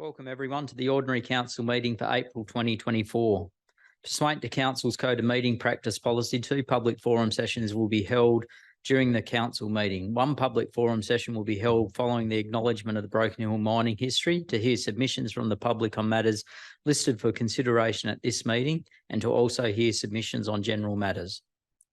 Welcome everyone to the Ordinary Council meeting for April 2024. Pursuant to Council's Code of Meeting Practice Policy, 2 public forum sessions will be held during the Council meeting. 1 public forum session will be held following the acknowledgement of the Broken Hill mining history to hear submissions from the public on matters listed for consideration at this meeting and to also hear submissions on general matters.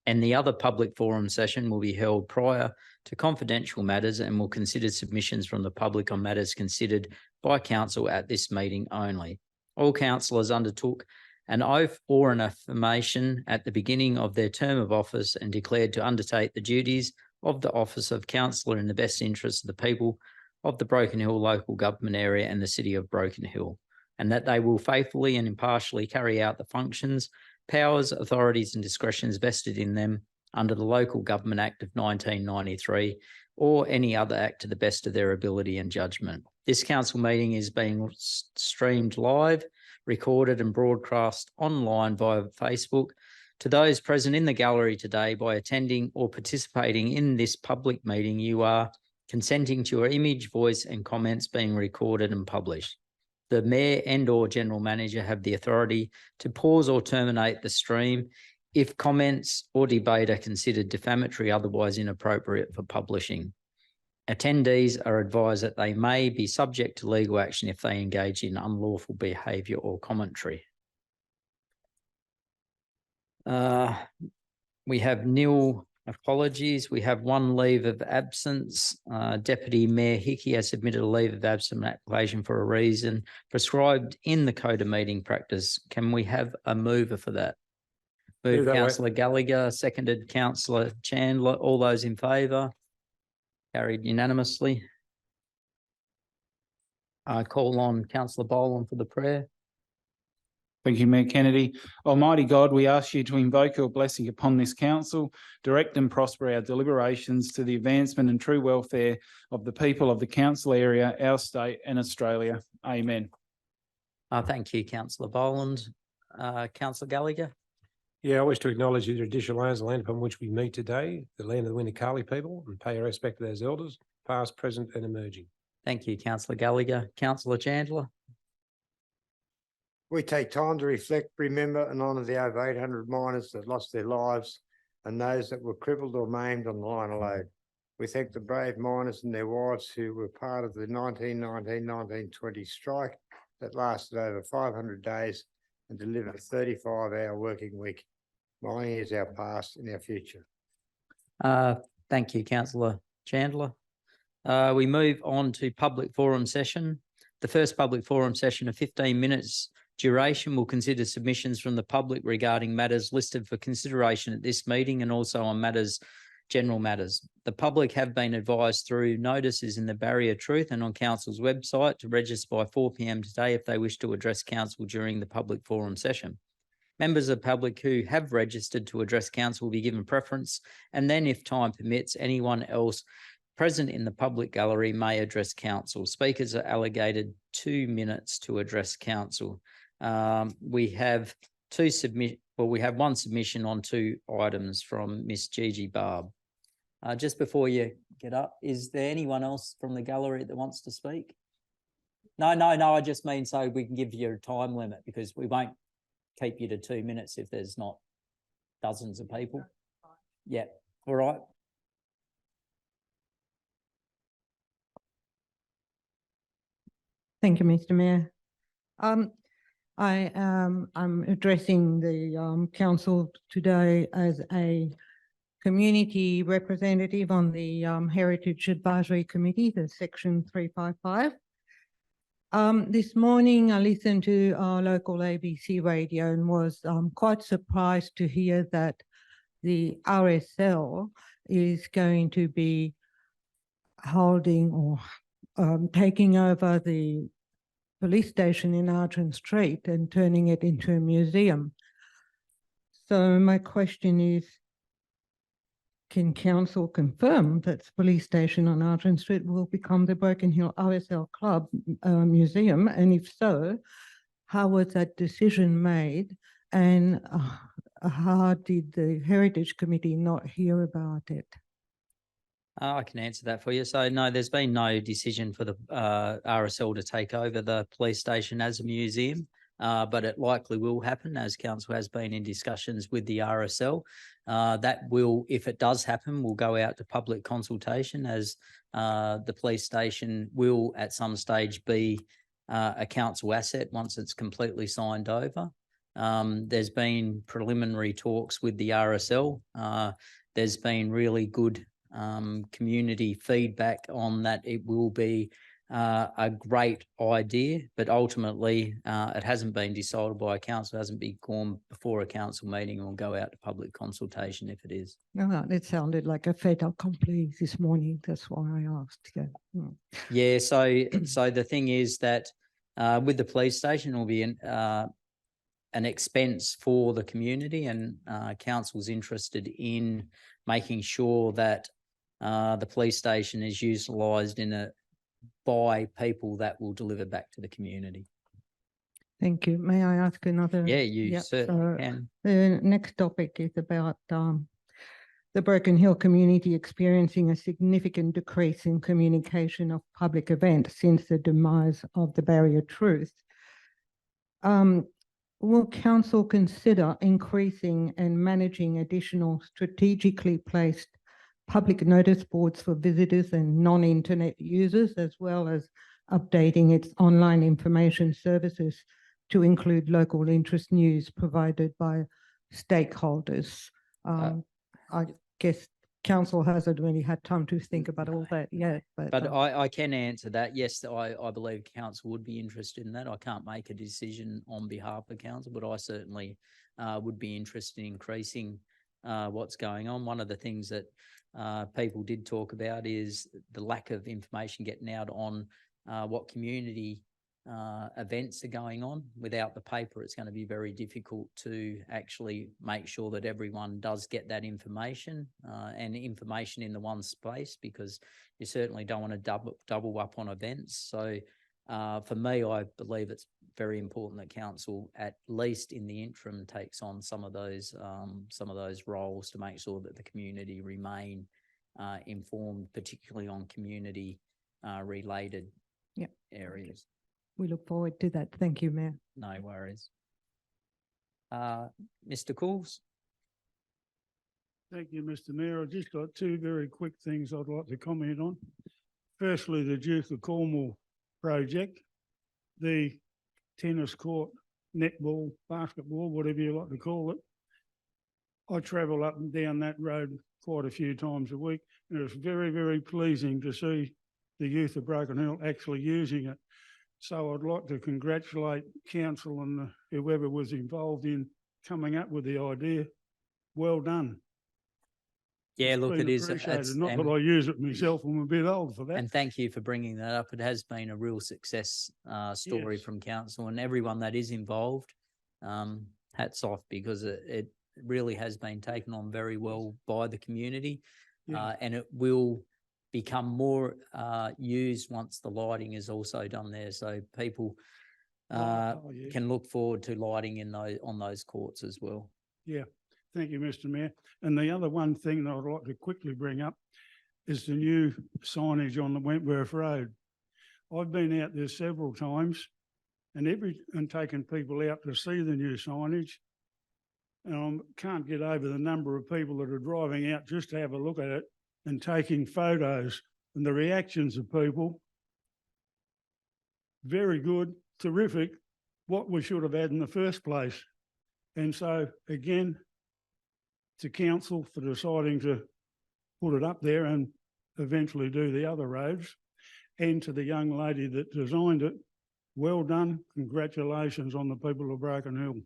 And the other public forum session will be held prior to confidential matters and will consider submissions from the public on matters considered by Council at this meeting only. All councillors undertook an oath or an affirmation at the beginning of their term of office and declared to undertake the duties of the office of councillor in the best interest of the people of the Broken Hill local government area and the city of Broken Hill, and that they will faithfully and impartially carry out the functions, powers, authorities and discretions vested in them under the Local Government Act of 1993 or any other act to the best of their ability and judgment. This council meeting is being streamed live, recorded and broadcast online via Facebook. To those present in the gallery today, by attending or participating in this public meeting, you are consenting to your image, voice and comments being recorded and published. The Mayor and/or General Manager have the authority to pause or terminate the stream if comments or debate are considered defamatory, otherwise inappropriate for publishing. Attendees are advised that they may be subject to legal action if they engage in unlawful behaviour or commentary. We have nil apologies. We have 1 leave of absence. Deputy Mayor Hickey has submitted a leave of absence application for a reason prescribed in the Code of Meeting Practice. Can we have a mover for that? Moved Councillor Gallagher, seconded Councillor Chandler. All those in favour? Carried unanimously. I call on Councillor Boland for the prayer. Thank you, Mayor Kennedy. Almighty God, we ask you to invoke your blessing upon this council, direct and prosper our deliberations to the advancement and true welfare of the people of the council area, our state and Australia. Amen. Thank you, Councillor Boland. Councillor Gallagher. Yeah, I wish to acknowledge the traditional owners of the land upon which we meet today, the land of the Winnicarli people, and pay our respect to those elders, past, present and emerging. Thank you, Councillor Gallagher. Councillor Chandler. We take time to reflect, remember and honour the over 800 miners that lost their lives and those that were crippled or maimed on the line of load. We thank the brave miners and their wives who were part of the 1919-1920 strike that lasted over 500 days and delivered a 35-hour working week. Mining is our past and our future. Thank you, Councillor Chandler. We move on to public forum session. The first public forum session of 15 minutes duration will consider submissions from the public regarding matters listed for consideration at this meeting and also on general matters. The public have been advised through notices in the Barrier Truth and on Council's website to register by 4 p.m. today if they wish to address Council during the public forum session. Members of the public who have registered to address Council will be given preference, and then if time permits, anyone else present in the public gallery may address Council. Speakers are allocated 2 minutes to address Council. We have 1 submission on 2 items from Miss Gigi Barb. Just before you get up, is there anyone else from the gallery that wants to speak? No, I just mean so we can give you a time limit, because we won't keep you to 2 minutes if there's not dozens of people. Yeah, all right. Thank you, Mr. Mayor. I'm addressing the council today as a community representative on the Heritage Advisory Committee, the Section 355. This morning I listened to our local ABC radio and was quite surprised to hear that the RSL is going to be holding or taking over the police station in Argent Street and turning it into a museum. So my question is, can council confirm that the police station on Argent Street will become the Broken Hill RSL Club Museum? And if so, how was that decision made? And how did the Heritage Committee not hear about it? I can answer that for you. So no, there's been no decision for the RSL to take over the police station as a museum. But it likely will happen as council has been in discussions with the RSL. That will, if it does happen, will go out to public consultation as the police station will at some stage be a council asset once it's completely signed over. There's been preliminary talks with the RSL. There's been really good community feedback on that. It will be a great idea, but ultimately it hasn't been decided by a council, hasn't been gone before a council meeting, and will go out to public consultation if it is. No, it sounded like a fait accompli this morning. That's why I asked. Yeah. Mm. Yeah, so the thing is that with the police station, it will be an expense for the community, and council's interested in making sure that the police station is utilised by people that will deliver back to the community. Thank you. May I ask another? Yeah, you Yep, certainly so can. The next topic is about the Broken Hill community experiencing a significant decrease in communication of public events since the demise of the Barrier Truth. Will council consider increasing and managing additional strategically placed public notice boards for visitors and non-internet users, as well as updating its online information services to include local interest news provided by stakeholders? I guess council hasn't really had time to think about all that yet, But I can answer that. Yes, I believe council would be interested in that. I can't make a decision on behalf of council, but I certainly would be interested in increasing what's going on. One of the things that people did talk about is the lack of information getting out on what community events are going on. Without the paper, it's going to be very difficult to actually make sure that everyone does get that information and information in the one space, because you certainly don't want to double up on events. So for me, I believe it's very important that council, at least in the interim, takes on some of those roles to make sure that the community remain informed, particularly on community related areas. we look forward to that. Thank you, Mayor. No worries. Mr. Cools? Thank you, Mr. Mayor. I've just got two very quick things I'd like to comment on. Firstly, the Duke of Cornwall project, the tennis court, netball, basketball, whatever you like to call it. I travel up and down that road quite a few times a week, and it's very, very pleasing to see the youth of Broken Hill actually using it. So I'd like to congratulate council and whoever was involved in coming up with the idea. Well done. Yeah, It's look, been it is. appreciated. Not that I use it myself, I'm a bit old for that. And thank you for bringing that up. It has been a real success story Yes. from council, and everyone that is involved. Hats off, because it really has been taken on very well by the community, Yeah. and it will become more used once the lighting is also done there. So people Yeah. can look forward to lighting on those courts as well. Yeah, thank you, Mr. Mayor. And the other one thing that I'd like to quickly bring up is the new signage on the Wentworth Road. I've been out there several times and taken people out to see the new signage. And I can't get over the number of people that are driving out just to have a look at it and taking photos, and the reactions of people. Very good, terrific, what we should have had in the first place. And so again, to council for deciding to put it up there and eventually do the other roads, and to the young lady that designed it, well done, congratulations on the people of Broken Hill.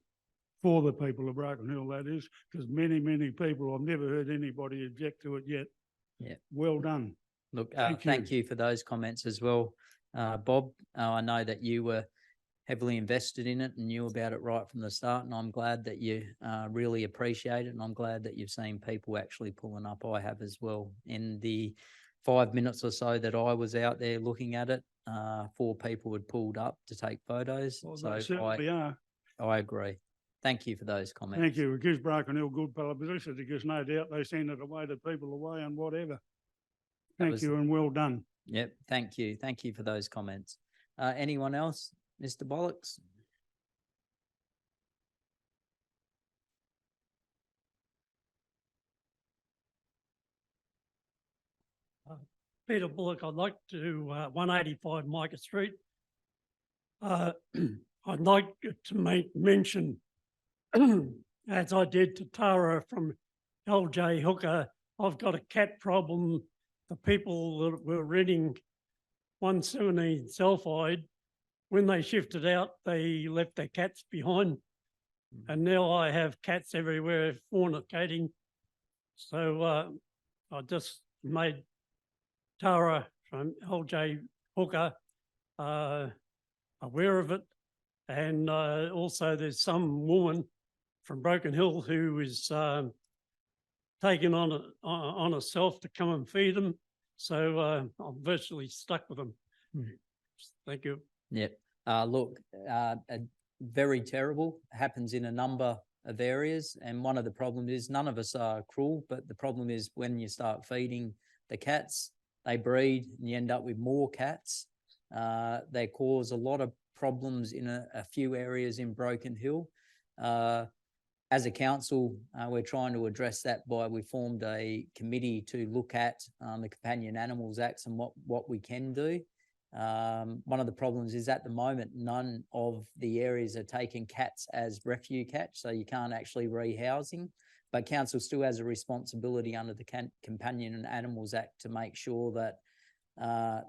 For the people of Broken Hill, that is, because many, many people, I've never heard anybody object to it yet. Yeah. Well done. Look, Thank thank you. you for those comments as well. Bob, I know that you were heavily invested in it and knew about it right from the start, and I'm glad that you really appreciate it, and I'm glad that you've seen people actually pulling up. I have as well. In the 5 minutes or so that I was out there looking at it, 4 people had pulled up to take photos. Well, So they certainly are. I agree. Thank you for those comments. Thank you. It gives Broken Hill good publicity, because no doubt they send it away to people away and whatever. Thank was- you and well done. Yep, thank you. Thank you for those comments. Anyone else? Mr. Bollocks? Peter Bullock, I'd like to, 185 Micah Street. I'd like to mention, as I did to Tara from LJ Hooker, I've got a cat problem. The people that were renting 117 Sulphide, when they shifted out, they left their cats behind. And now I have cats everywhere fornicating. So I just made Tara from LJ Hooker aware of it. And also there's some woman from Broken Hill who is taking on herself to come and feed them. So I'm virtually stuck with them. Thank you. Yep. Look, very terrible, happens in a number of areas. And one of the problems is none of us are cruel, but the problem is when you start feeding the cats, they breed and you end up with more cats. They cause a lot of problems in a few areas in Broken Hill. As a council, we're trying to address that by we formed a committee to look at the Companion Animals Acts and what we can do. One of the problems is at the moment, none of the areas are taking cats as refuge cats, so you can't actually rehousing. But council still has a responsibility under the Companion Animals Act to make sure that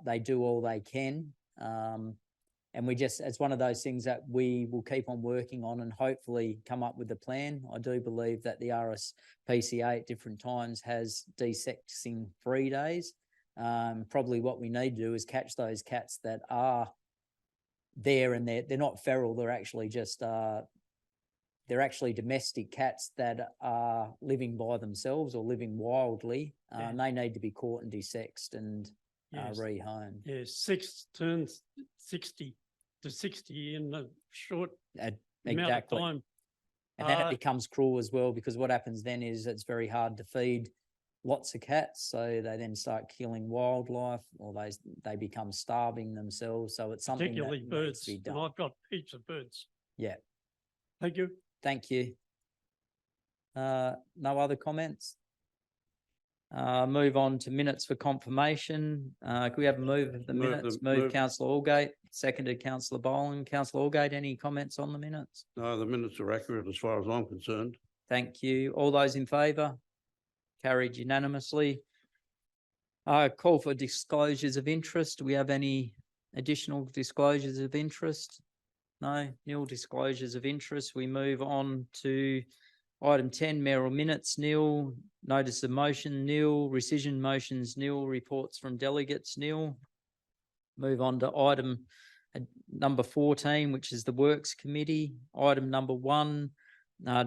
they do all they can. And it's one of those things that we will keep on working on and hopefully come up with a plan. I do believe that the RSPCA at different times has desexing free days. Probably what we need to do is catch those cats that are there and they're not feral, they're actually just they're actually domestic cats that are living by themselves or living wildly. And they need to be caught and desexed and rehomed. Yeah, 6 turns 60 to 60 in a short amount of Exactly. time. And then it becomes cruel as well, because what happens then is it's very hard to feed lots of cats, so they then start killing wildlife, or they become starving themselves. So it's something Particularly that needs birds. to be And done. I've got heaps of birds. Yeah, Thank you. thank you. No other comments? Move on to minutes for confirmation. Could we have a move of the minutes? Move councillor Allgate, seconded councillor Boland. Councillor Allgate, any comments on the minutes? No, the minutes are accurate as far as I'm concerned. Thank you. All those in favour? Carried unanimously. Call for disclosures of interest. Do we have any additional disclosures of interest? No, nil disclosures of interest. We move on to item 10, mayoral minutes, nil. Notice of motion, nil. Rescission motions, nil. Reports from delegates, nil. Move on to item number 14, which is the Works Committee. Item number 1,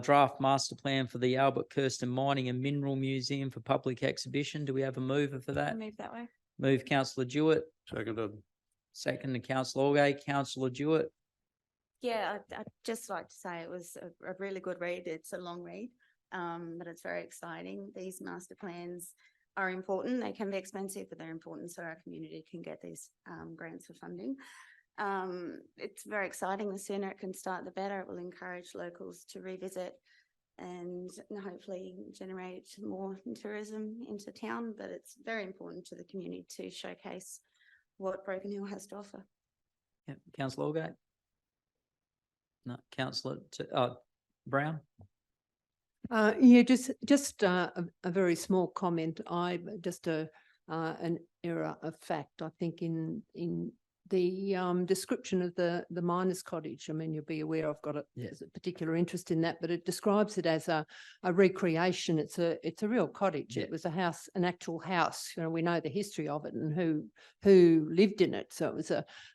draft master plan for the Albert Kirsten Mining and Mineral Museum for public exhibition. Do we have a mover for that? Move that way. Move councillor Jewett, Seconded. second to councillor Allgate. Councillor Jewett. Yeah, I'd just like to say it was a really good read. It's a long read, but it's very exciting. These master plans are important. They can be expensive, but they're important so our community can get these grants for funding. It's very exciting. The sooner it can start, the better. It will encourage locals to revisit and hopefully generate more tourism into town. But it's very important to the community to showcase what Broken Hill has to offer. Yeah, councillor Allgate. No, councillor Brown. Yeah, just a very small comment. An error of fact. I think in the description of the miners' cottage. I mean, you'll be aware I've got a particular interest in that, but it describes it as a recreation. It's a real cottage. Yeah. It was a house, an actual house. You know, we know the history of it and who lived in it. So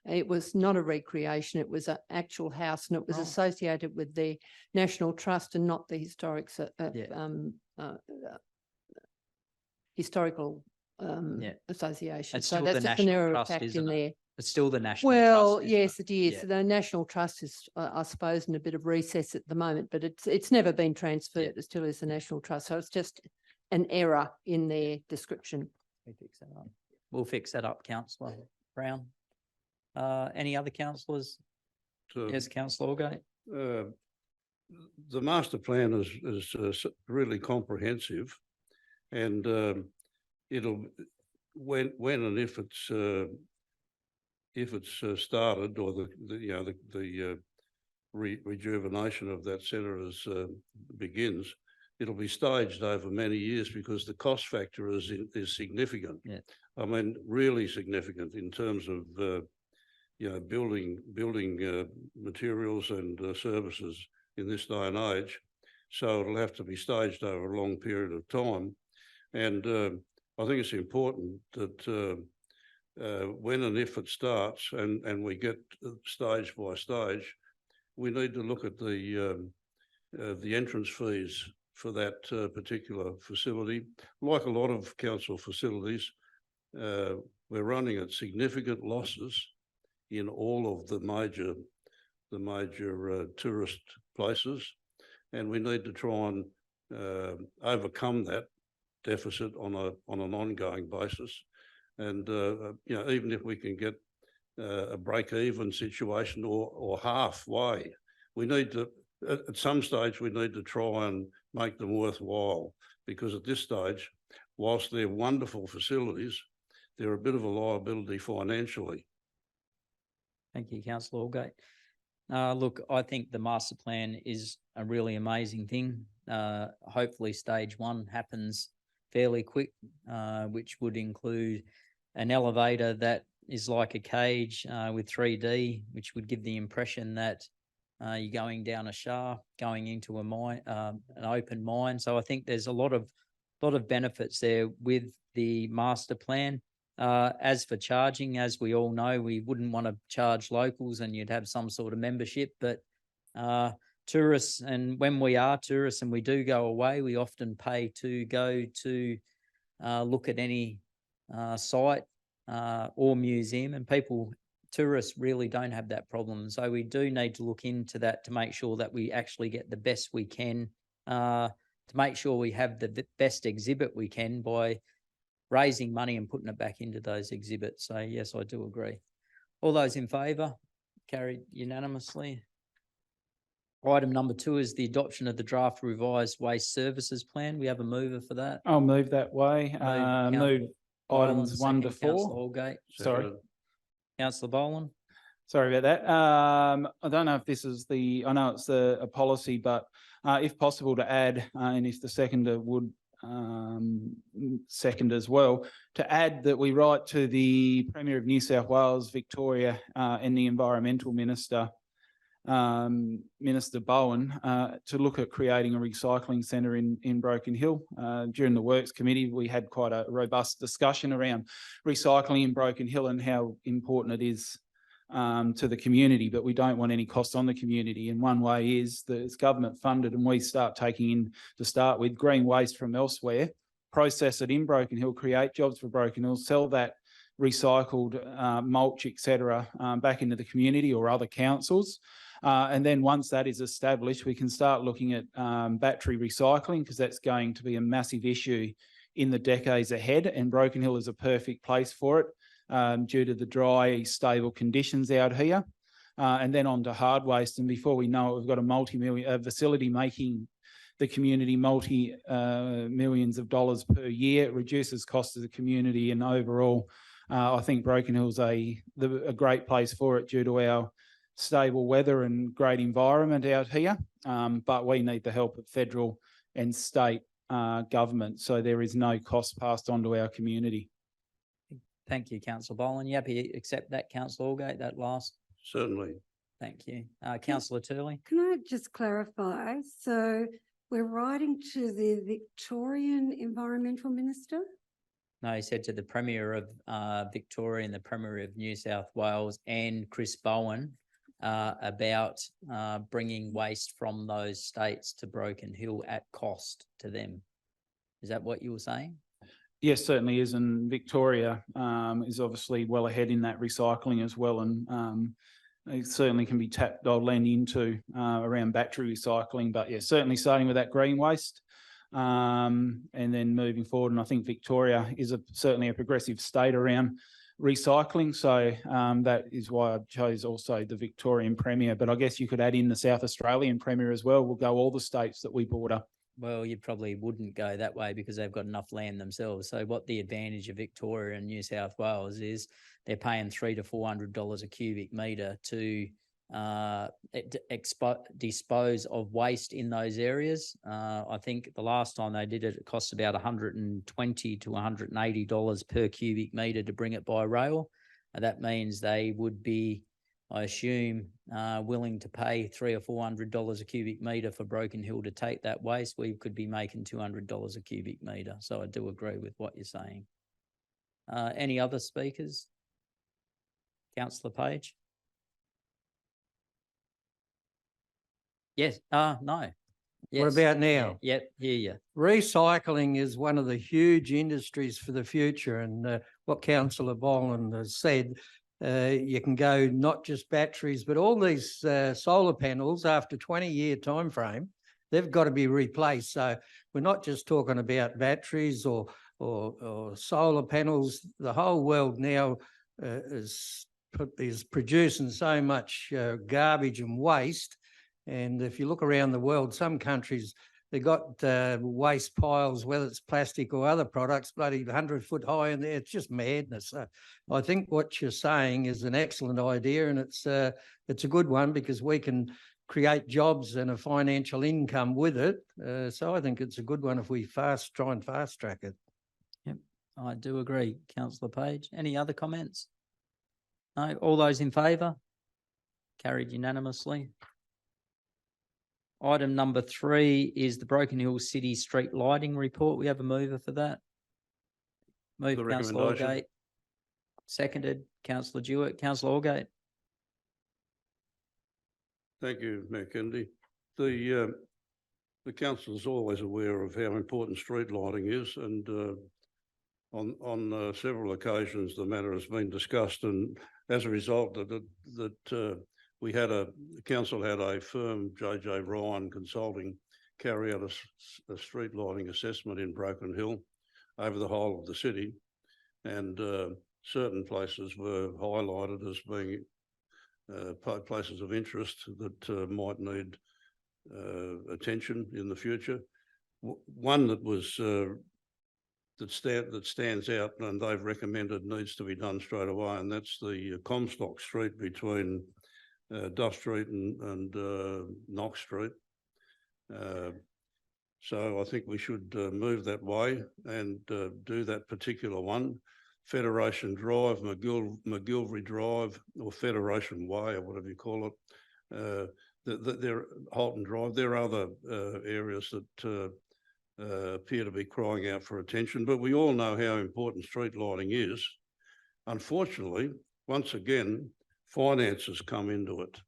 it was not a recreation. It was an actual house, and it was Oh. associated with the National Trust and not the historical association. It's So still the that's just an National error of Trust, fact isn't in it? there. It's still the National Well, Trust, isn't yes, it is. Yeah. The National Trust is, I suppose, in a bit of recess at the moment, but it's never been transferred. It still is the National Trust. So it's just an error in their description. We fix that up. We'll fix that up, councillor Brown. Any other councillors? So, Yes, councillor Allgate. The master plan is really comprehensive, and it'll when and if it's started, or the rejuvenation of that centre begins, it'll be staged over many years because the cost factor is significant. Yeah. I mean, really significant in terms of building materials and services in this day and age. So it'll have to be staged over a long period of time. And I think it's important that when and if it starts and we get stage by stage, we need to look at the entrance fees for that particular facility. Like a lot of council facilities, we're running at significant losses in all of the major tourist places, and we need to try and overcome that deficit on an ongoing basis. And even if we can get a break-even situation or halfway, we need to at some stage we need to try and make them worthwhile, because at this stage, whilst they're wonderful facilities, they're a bit of a liability financially. Thank you, councillor Allgate. Look, I think the master plan is a really amazing thing. Hopefully stage one happens fairly quick, which would include an elevator that is like a cage with 3D, which would give the impression that you're going down a shaft, going into a mine, an open mine. So I think there's a lot of benefits there with the master plan. As for charging, as we all know, we wouldn't want to charge locals and you'd have some sort of membership, but tourists, and when we are tourists and we do go away, we often pay to go to look at any site or museum, and tourists really don't have that problem. So we do need to look into that to make sure that we actually get the best we can, to make sure we have the best exhibit we can by raising money and putting it back into those exhibits. So yes, I do agree. All those in favour? Carried unanimously. Item number 2 is the adoption of the draft revised waste services plan. We have a mover for that. I'll move that way. Move items 1 to 4. Councillor Allgate. Sorry. Councillor Boland. Sorry about that. I don't know if this is I know it's a policy, but if possible to add, and if the seconder would second as well, to add that we write to the Premier of New South Wales, Victoria, and the Environmental Minister, Minister Bowen, to look at creating a recycling centre in Broken Hill. During the Works Committee, we had quite a robust discussion around recycling in Broken Hill and how important it is to the community, but we don't want any cost on the community. And one way is that it's government funded, and we start taking in, to start with, green waste from elsewhere, process it in Broken Hill, create jobs for Broken Hill, sell that recycled mulch, etc., back into the community or other councils. And then once that is established, we can start looking at battery recycling, because that's going to be a massive issue in the decades ahead, and Broken Hill is a perfect place for it due to the dry, stable conditions out here. And then on to hard waste, and before we know it, we've got a multi-million facility making the community millions of dollars per year. It reduces cost to the community, and overall, I think Broken Hill's a great place for it due to our stable weather and great environment out here. But we need the help of federal and state government, so there is no cost passed on to our community. Thank you, Councillor Boland. You happy to accept that, Councillor Allgate, that last? Certainly. Thank you. Councillor Turley. Can I just clarify? So we're writing to the Victorian Environmental Minister? No, he said to the Premier of Victoria and the Premier of New South Wales and Chris Bowen about bringing waste from those states to Broken Hill at cost to them. Is that what you were saying? Yes, certainly is, and Victoria is obviously well ahead in that recycling as well, and it certainly can be tapped, I'll lend into around battery recycling, but yeah, certainly starting with that green waste And then moving forward, and I think Victoria is certainly a progressive state around recycling. So that is why I chose also the Victorian Premier, but I guess you could add in the South Australian Premier as well. We'll go all the states that we border. Well, you probably wouldn't go that way because they've got enough land themselves. So what the advantage of Victoria and New South Wales is, they're paying $300 to $400 a cubic metre to dispose of waste in those areas. I think the last time they did it, it cost about $120 to $180 per cubic metre to bring it by rail. And that means they would be, I assume, willing to pay $300 or $400 a cubic metre for Broken Hill to take that waste. We could be making $200 a cubic metre. So I do agree with what you're saying. Any other speakers? Councillor Page? Yes, no. What Yes. about now? Yep, hear you. Recycling is one of the huge industries for the future, and what Councillor Boland has said, you can go not just batteries, but all these solar panels after 20-year time frame, they've got to be replaced. So we're not just talking about batteries or solar panels. The whole world now is producing so much garbage and waste. And if you look around the world, some countries, they've got waste piles, whether it's plastic or other products, bloody 100-foot high in there. It's just madness. So I think what you're saying is an excellent idea, and it's a good one because we can create jobs and a financial income with it. So I think it's a good one if we try and fast track it. Yep, I do agree. Councillor Page, any other comments? No, all those in favour? Carried unanimously. Item number 3 is the Broken Hill City Street Lighting Report. We have a mover for that. Move The Councillor recommendation. Orgate. Seconded, Councillor Jewett. Councillor Orgate. Thank you, Mayor Kennedy. The council is always aware of how important street lighting is, and on several occasions the matter has been discussed, and as a result the council had a firm, JJ Ryan Consulting, carry out a street lighting assessment in Broken Hill over the whole of the city, and certain places were highlighted as being places of interest that might need attention in the future. One that was that stands out and they've recommended needs to be done straight away, and that's the Comstock Street between Duff Street and Knox Street. So I think we should move that way and do that particular one. Federation Drive, McGilvery Drive, or Federation Way, or whatever you call it. There, Holton Drive. There are other areas that appear to be crying out for attention, but we all know how important street lighting is. Unfortunately, once again, finances come into it,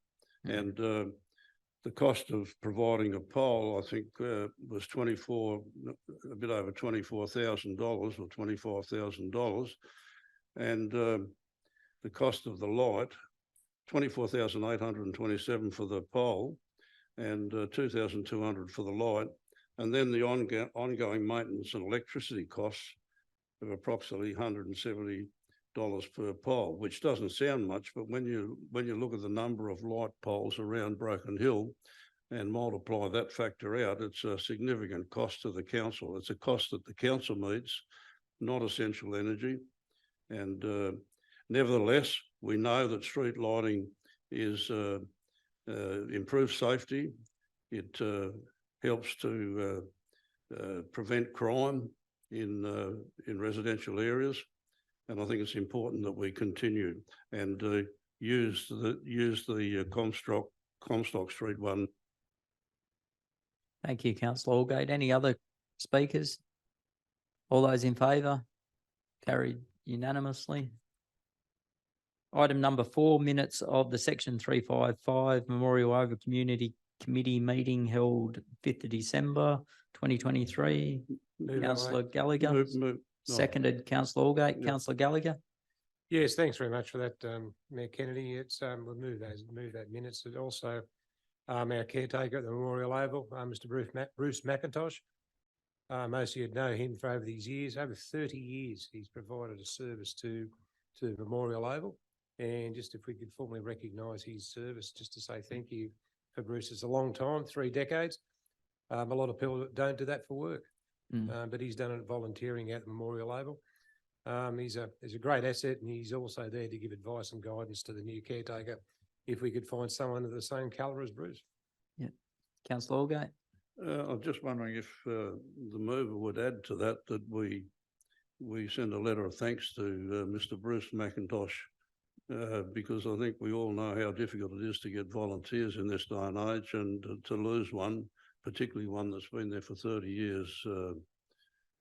and the cost of providing a pole, I think, was a bit over $24,000 or $25,000, and the cost of the light, $24,827 for the pole, and $2,200 for the light, and then the ongoing maintenance and electricity costs of approximately $170 per pole, which doesn't sound much, but when you look at the number of light poles around Broken Hill and multiply that factor out, it's a significant cost to the council. It's a cost that the council meets, not Essential Energy. And nevertheless, we know that street lighting is improves safety. It helps to prevent crime in residential areas. And I think it's important that we continue and use the Comstock Street one. Thank you, Councillor Orgate. Any other speakers? All those in favour? Carried unanimously. Item number 4, minutes of the Section 355 Memorial Over Community Committee meeting held 5th of December 2023. Councillor Gallagher. Seconded, Councillor Orgate. Yeah. Councillor Gallagher. Yes, thanks very much for that, Mayor Kennedy. It's we'll move that minutes. And also our caretaker at the Memorial Oval, Mr. Bruce McIntosh. Most of you know him for over these years, over 30 years, he's provided a service to Memorial Oval. And just if we could formally recognise his service, just to say thank you for Bruce. It's a long time, 3 decades. A lot of people don't do that for work, but he's done it volunteering at the Memorial Oval. He's a great asset, and he's also there to give advice and guidance to the new caretaker if we could find someone of the same calibre as Bruce. Yeah. Councillor Allgate. I'm just wondering if the mover would add to that we send a letter of thanks to Mr. Bruce McIntosh, because I think we all know how difficult it is to get volunteers in this day and age, and to lose one, particularly one that's been there for 30 years,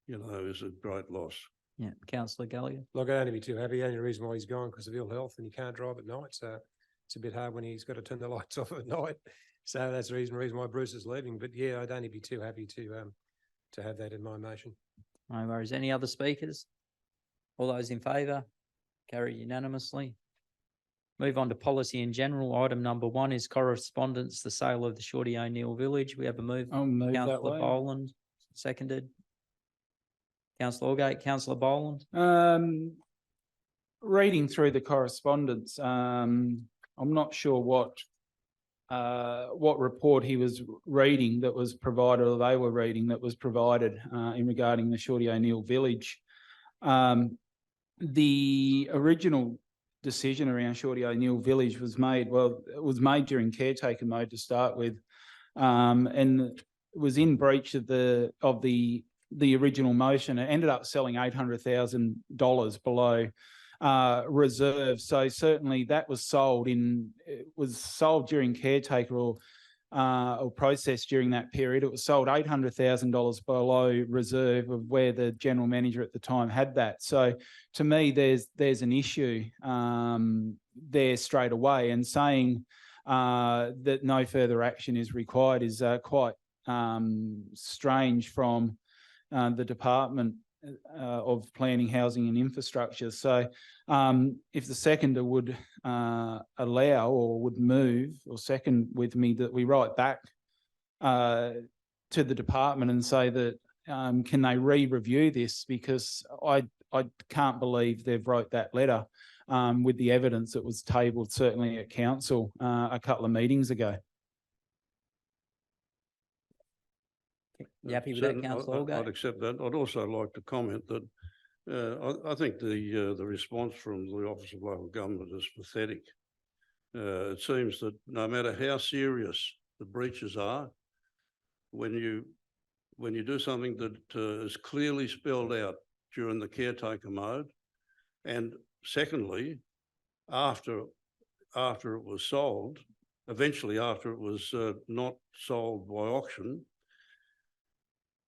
is a great loss. Yeah, Councillor Gallagher. Look, I'd only be too happy. The only reason why he's gone because of ill health and he can't drive at night. So it's a bit hard when he's got to turn the lights off at night. So that's the reason why Bruce is leaving. But yeah, I'd only be too happy to have that in my motion. No worries. Any other speakers? All those in favour? Carry unanimously. Move on to policy in general. Item number 1 is correspondence, the sale of the Shorty O'Neill Village. We have a move. I'll move that Councillor way. Boland, seconded. Councillor Allgate, Councillor Boland. Reading through the correspondence, I'm not sure what report he was reading that was provided, or they were reading that was provided in regarding the Shorty O'Neill Village. The original decision around Shorty O'Neill Village was made, it was made during caretaker mode to start with, and it was in breach of the original motion. It ended up selling $800,000 below reserve. So certainly that was sold during caretaker or processed during that period. It was sold $800,000 below reserve of where the general manager at the time had that. So to me, there's an issue there straight away, and saying that no further action is required is quite strange from the Department of Planning, Housing and Infrastructure. So if the seconder would allow or would move or second with me that we write back to the department and say that can they re-review this, because I can't believe they've wrote that letter with the evidence that was tabled certainly at council a couple of meetings ago. You happy with that, Councillor I'd Allgate? accept that. I'd also like to comment that I think the response from the Office of Local Government is pathetic. It seems that no matter how serious the breaches are, when you do something that is clearly spelled out during the caretaker mode, and secondly, after it was sold, eventually after it was not sold by auction,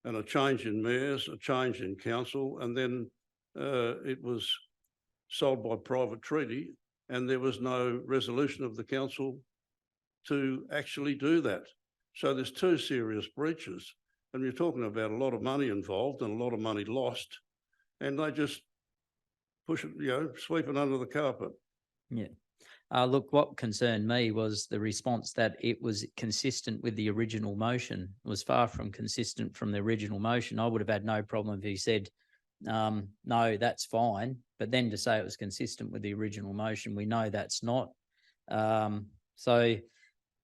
and a change in mayors, a change in council, and then it was sold by private treaty, and there was no resolution of the council to actually do that. So there's 2 serious breaches, and you're talking about a lot of money involved and a lot of money lost, and they just push it, sweep it under the carpet. Yeah. Look, what concerned me was the response that it was consistent with the original motion. It was far from consistent from the original motion. I would have had no problem if he said, no, that's fine. But then to say it was consistent with the original motion, we know that's not. So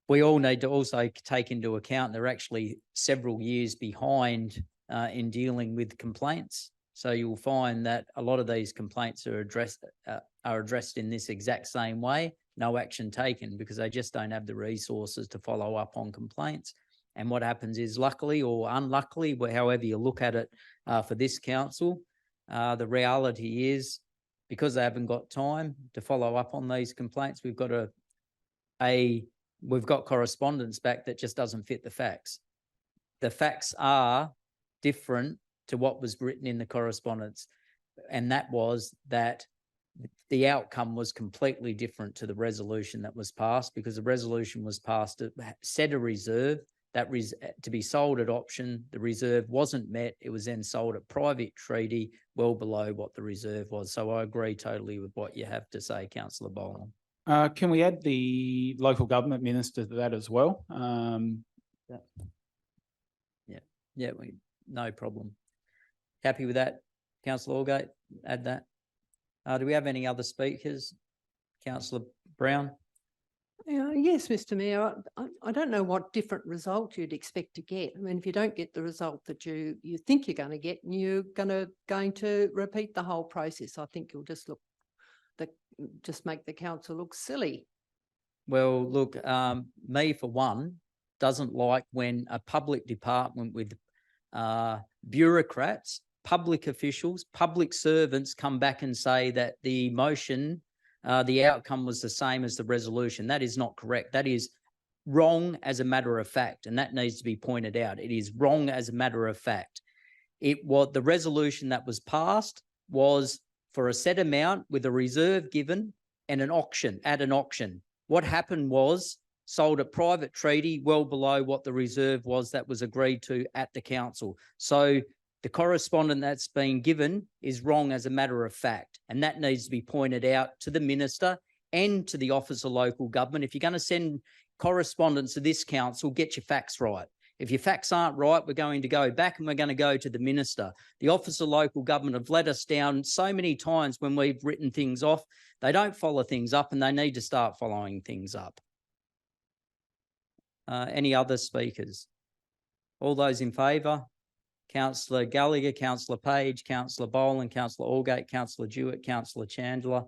we all need to also take into account they're actually several years behind in dealing with complaints. So you'll find that a lot of these complaints are addressed in this exact same way, no action taken, because they just don't have the resources to follow up on complaints. And what happens is, luckily or unluckily, however you look at it, for this council, the reality is, because they haven't got time to follow up on these complaints, we've got we've got correspondence back that just doesn't fit the facts. The facts are different to what was written in the correspondence, and that was that the outcome was completely different to the resolution that was passed, because the resolution was passed to set a reserve that to be sold at option. The reserve wasn't met. It was then sold at private treaty, well below what the reserve was. So I agree totally with what you have to say, Councillor Boland. Can we add the local government minister to that as well? Yeah, No problem. Happy with that, councillor Allgate? Add that. Do we have any other speakers? Councillor Brown? Yes, Mr Mayor, I don't know what different result you'd expect to get. I mean, if you don't get the result that you think you're going to get, and you're going to repeat the whole process, I think you'll just just make the council look silly. Well, look, me for one, doesn't like when a public department with bureaucrats, public officials, public servants come back and say that the motion, the outcome was the same as the resolution. That is not correct. That is wrong as a matter of fact, and that needs to be pointed out. It is wrong as a matter of fact. The resolution that was passed was for a set amount with a reserve given and an auction, at an auction. What happened was sold at private treaty well below what the reserve was that was agreed to at the council. So the correspondence that's been given is wrong as a matter of fact, and that needs to be pointed out to the minister and to the Office of Local Government. If you're going to send correspondence to this council, get your facts right. If your facts aren't right, we're going to go back and we're going to go to the minister. The Office of Local Government have let us down so many times when we've written things off. They don't follow things up, and they need to start following things up. Any other speakers? All those in favour? Councillor Gallagher, Councillor Page, Councillor Boland, Councillor Allgate, Councillor Jewett, Councillor Chandler,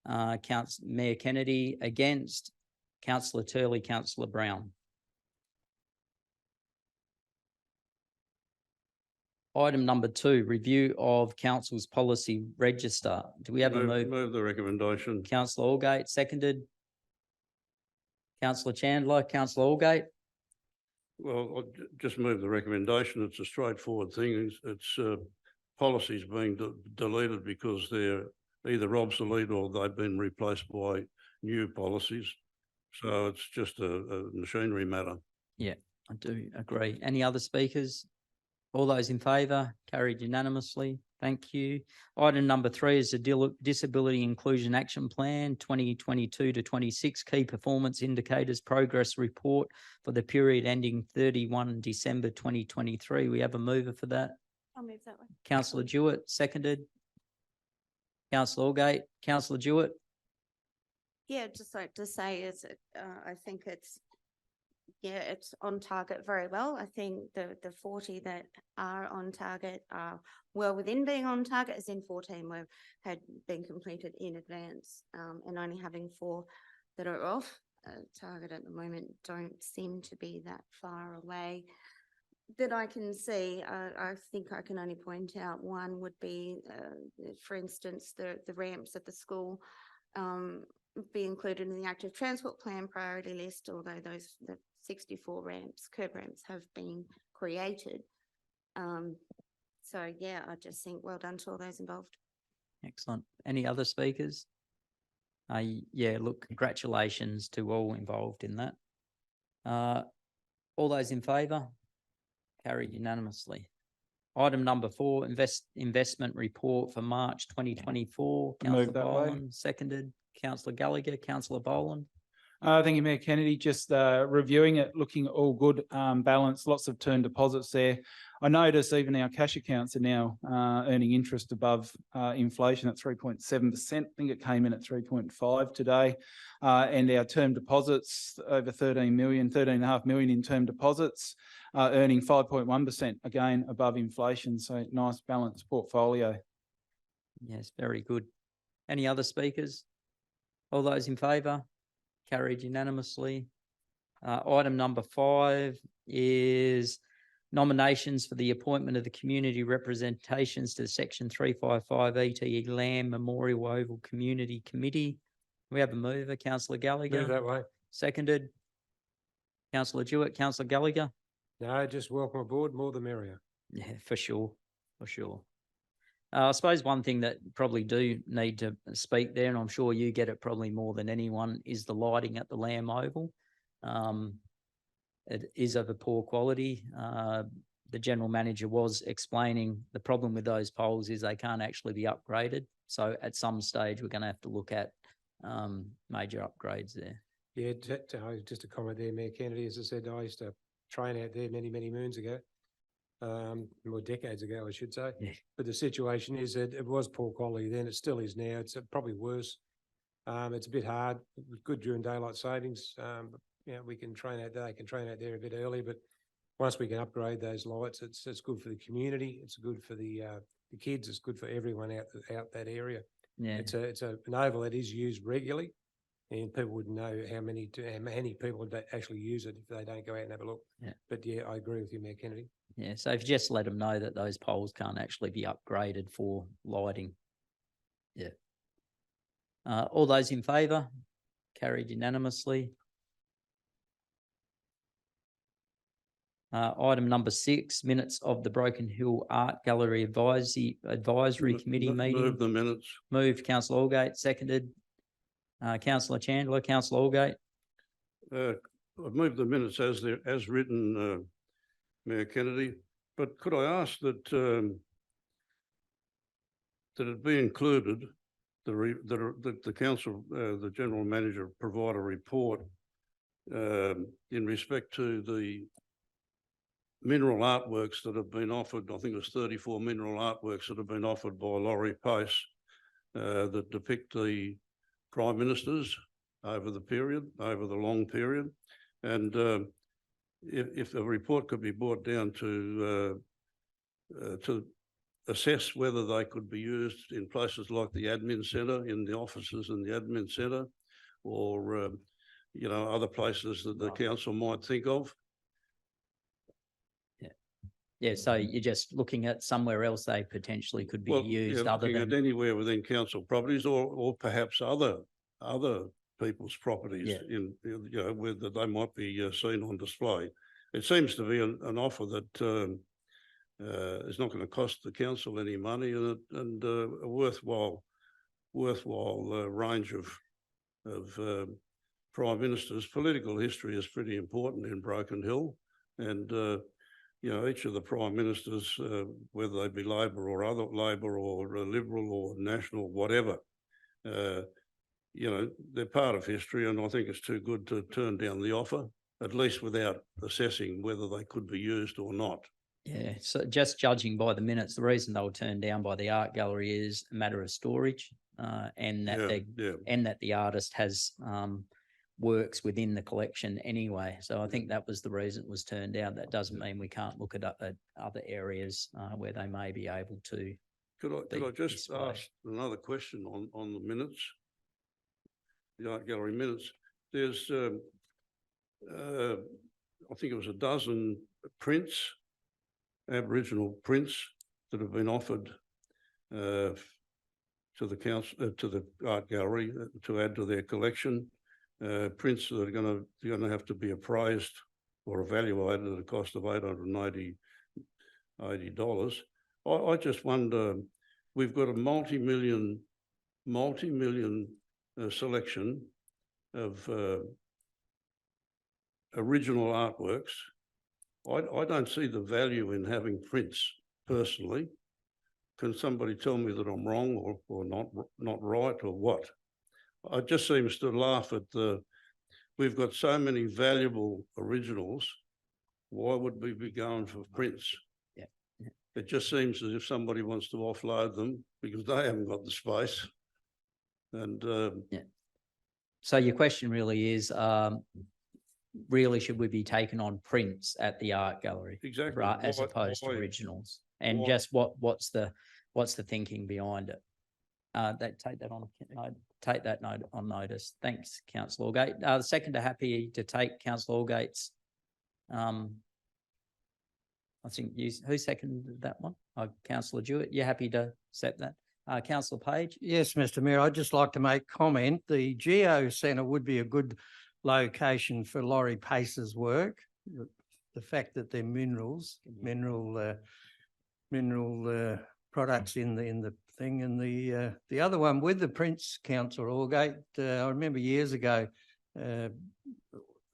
Mayor Kennedy. Against? Councillor Turley, Councillor Brown. Item number 2, review of council's policy register. Do we have a move? Move the recommendation. Councillor Allgate, seconded. Councillor Chandler, Councillor Allgate. Well, I'll just move the recommendation. It's a straightforward thing. It's policies being deleted because they're either obsolete or they've been replaced by new policies. So it's just a machinery matter. Yeah, I do agree. Any other speakers? All those in favour? Carried unanimously. Thank you. Item number 3 is the Disability Inclusion Action Plan 2022 to 26 Key Performance Indicators Progress Report for the period ending 31 December 2023. We have a mover for that. I'll move that one. Councillor Jewett, seconded. Councillor Allgate, Councillor Jewett. Yeah, just like to say is, I think it's on target very well. I think the 40 that are on target are well within being on target, as in 14 had been completed in advance, and only having 4 that are off target at the moment don't seem to be that far away that I can see. I think I can only point out one would be, for instance, the ramps at the school be included in the active transport plan priority list, although the 64 curb ramps have been created. So yeah, I just think well done to all those involved. Excellent. Any other speakers? Yeah, look, congratulations to all involved in that. All those in favour? Carried unanimously. Item number 4, investment report for March 2024. Councillor Move that way. Boland, seconded. Councillor Gallagher, Councillor Boland. Thank you, Mayor Kennedy. Just reviewing it, looking all good, balanced, lots of term deposits there. I notice even our cash accounts are now earning interest above inflation at 3.7%. I think it came in at 3.5 today. And our term deposits over 13.5 million in term deposits, earning 5.1%, again above inflation. So nice balanced portfolio. Yes, very good. Any other speakers? All those in favour? Carried unanimously. Item number 5 is nominations for the appointment of the community representations to Section 355 ETE Lamb Memorial Oval Community Committee. We have a mover, Councillor Gallagher. Move that way. Seconded. Councillor Jewett, Councillor Gallagher. No, just welcome aboard, more the merrier. Yeah, for sure, for sure. I suppose one thing that probably do need to speak there, and I'm sure you get it probably more than anyone, is the lighting at the Lamb Oval. It is of a poor quality. The general manager was explaining the problem with those poles is they can't actually be upgraded. So at some stage, we're going to have to look at major upgrades there. Yeah, just a comment there, Mayor Kennedy. As I said, I used to train out there many, many moons ago. more decades ago, I should say. Yeah. But the situation is that it was poor quality then, it still is now, it's probably worse. It's a bit hard, good during daylight savings, but, you know, we can train out there, they can train out there a bit early, but once we can upgrade those lights, it's good for the community, it's good for the kids, it's good for everyone out that area. Yeah. It's an oval that is used regularly, and people wouldn't know how many people would actually use it if they don't go out and have a look. Yeah. But yeah, I agree with you, Mayor Kennedy. Yeah, so if you just let them know that those poles can't actually be upgraded for lighting. Yeah. All those in favour? Carried unanimously. Item number 6, minutes of the Broken Hill Art Gallery Advisory Committee meeting. Move the minutes. Moved, councillor Allgate, seconded. Councillor Chandler, councillor Allgate. I've moved the minutes as written, Mayor Kennedy, but could I ask that that it be included, the council, the general manager provide a report in respect to the mineral artworks that have been offered. I think it was 34 mineral artworks that have been offered by Laurie Pace that depict the prime ministers over the long period. And if the report could be brought down to assess whether they could be used in places like the admin centre, in the offices in the admin centre, or you know, other places that the council might think of. Yeah, so you're just looking at somewhere else they potentially could be Well, used yeah, other looking at than, anywhere within council properties or perhaps other people's properties Yeah. in, you know, where they might be seen on display. It seems to be an offer that is not going to cost the council any money and a worthwhile range of prime ministers. Political history is pretty important in Broken Hill, and you know, each of the prime ministers, whether they be Labor or other Labor or Liberal or National, whatever, you know, they're part of history, and I think it's too good to turn down the offer, at least without assessing whether they could be used or not. yeah, so just judging by the minutes, the reason they were turned down by the art gallery is a matter of storage, and that that the artist has works within the collection anyway. So I think that was the reason it was turned down. That doesn't mean we can't look at other areas where they may be able to. Could I just displayed. ask another question on the minutes, the art gallery minutes? There's, I think it was a dozen prints, Aboriginal prints that have been offered to the council, to the art gallery to add to their collection. Prints that are going to have to be appraised or evaluated at a cost of $880. I just wonder, we've got a multi-million selection of original artworks. I don't see the value in having prints personally. Can somebody tell me that I'm wrong or not right or what? It just seems to laugh at we've got so many valuable originals. Why would we be going for prints? Yeah. It just seems as if somebody wants to offload them because they haven't got the space. And So your question really is, really should we be taking on prints at the art gallery? exactly, Right, as opposed to why- originals? And why- just what's the thinking behind it? Take that note on notice. Thanks, councillor Allgate. The seconder happy to take councillor Allgate's. I think who seconded that one? Councillor Jewett, you're happy to accept that? Councillor Page? Yes, Mr Mayor, I'd just like to make comment. The Geo Centre would be a good location for Laurie Pace's work. The fact that they're mineral products in the thing, and the other one with the Prince Council, Allgate. I remember years ago, a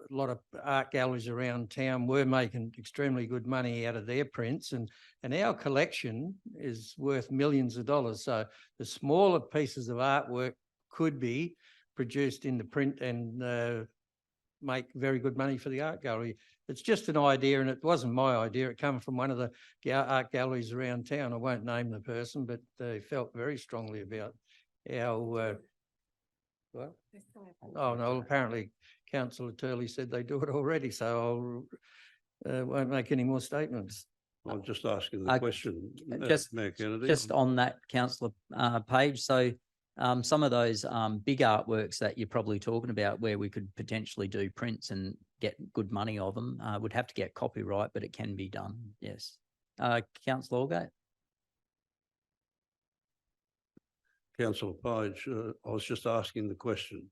lot of art galleries around town were making extremely good money out of their prints, and our collection is worth millions of dollars. So the smaller pieces of artwork could be produced in the print and make very good money for the art gallery. It's just an idea, and it wasn't my idea. It came from one of the art galleries around town. I won't name the person, but they felt very strongly about how, what? Oh, no, apparently Councillor Turley said they do it already, so I'll, won't make any more statements. I'm just asking the question, just- Mayor Kennedy. Just on that, councillor Page, so some of those big artworks that you're probably talking about where we could potentially do prints and get good money of them would have to get copyright, but it can be done, yes. Councillor Allgate? Councillor Page, I was just asking the question.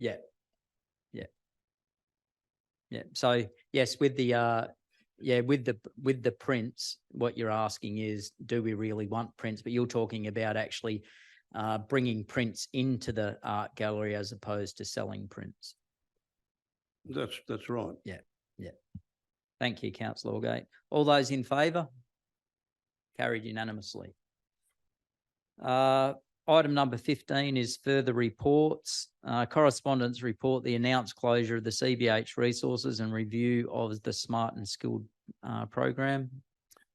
Yeah. So yes, with the with the prints, what you're asking is, do we really want prints? But you're talking about actually bringing prints into the art gallery as opposed to selling prints. That's right. Thank you, councillor Allgate. All those in favour? Carried unanimously. Item number 15 is further reports. Correspondence report, the announced closure of the CBH resources and review of the Smart and Skilled program.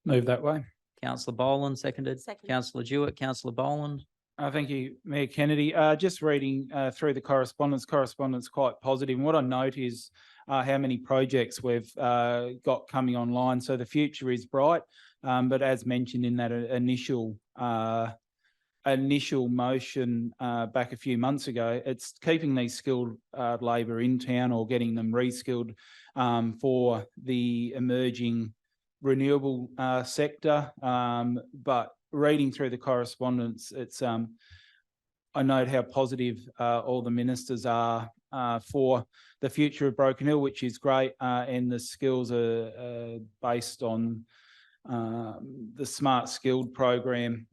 Move that way. Councillor Boland, seconded. Second. Councillor Jewett, Councillor Boland. Thank you, Mayor Kennedy. Just reading through the correspondence quite positive. And what I note is how many projects we've got coming online. So the future is bright. But as mentioned in that initial motion back a few months ago, it's keeping these skilled labour in town or getting them reskilled for the emerging renewable sector. But reading through the correspondence, it's I note how positive all the ministers are for the future of Broken Hill, which is great, and the skills are based on the Smart Skilled program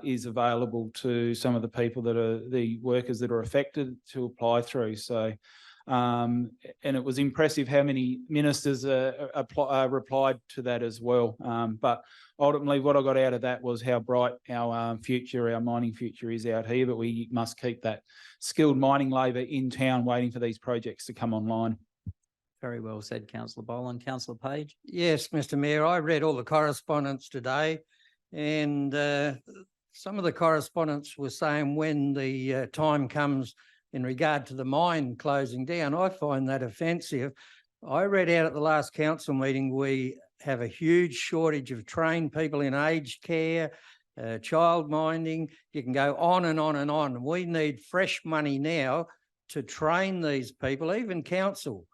is available to some of the people that are the workers that are affected to apply through. So, and it was impressive how many ministers replied to that as well. But ultimately, what I got out of that was how bright our future, our mining future is out here. But we must keep that skilled mining labour in town, waiting for these projects to come online. Very well said, councillor Boland. Councillor Page? Yes, Mr. Mayor, I read all the correspondence today, and some of the correspondence was saying when the time comes in regard to the mine closing down. I find that offensive. I read out at the last council meeting, we have a huge shortage of trained people in aged care, child minding. You can go on and on and on. We need fresh money now to train these people, even council.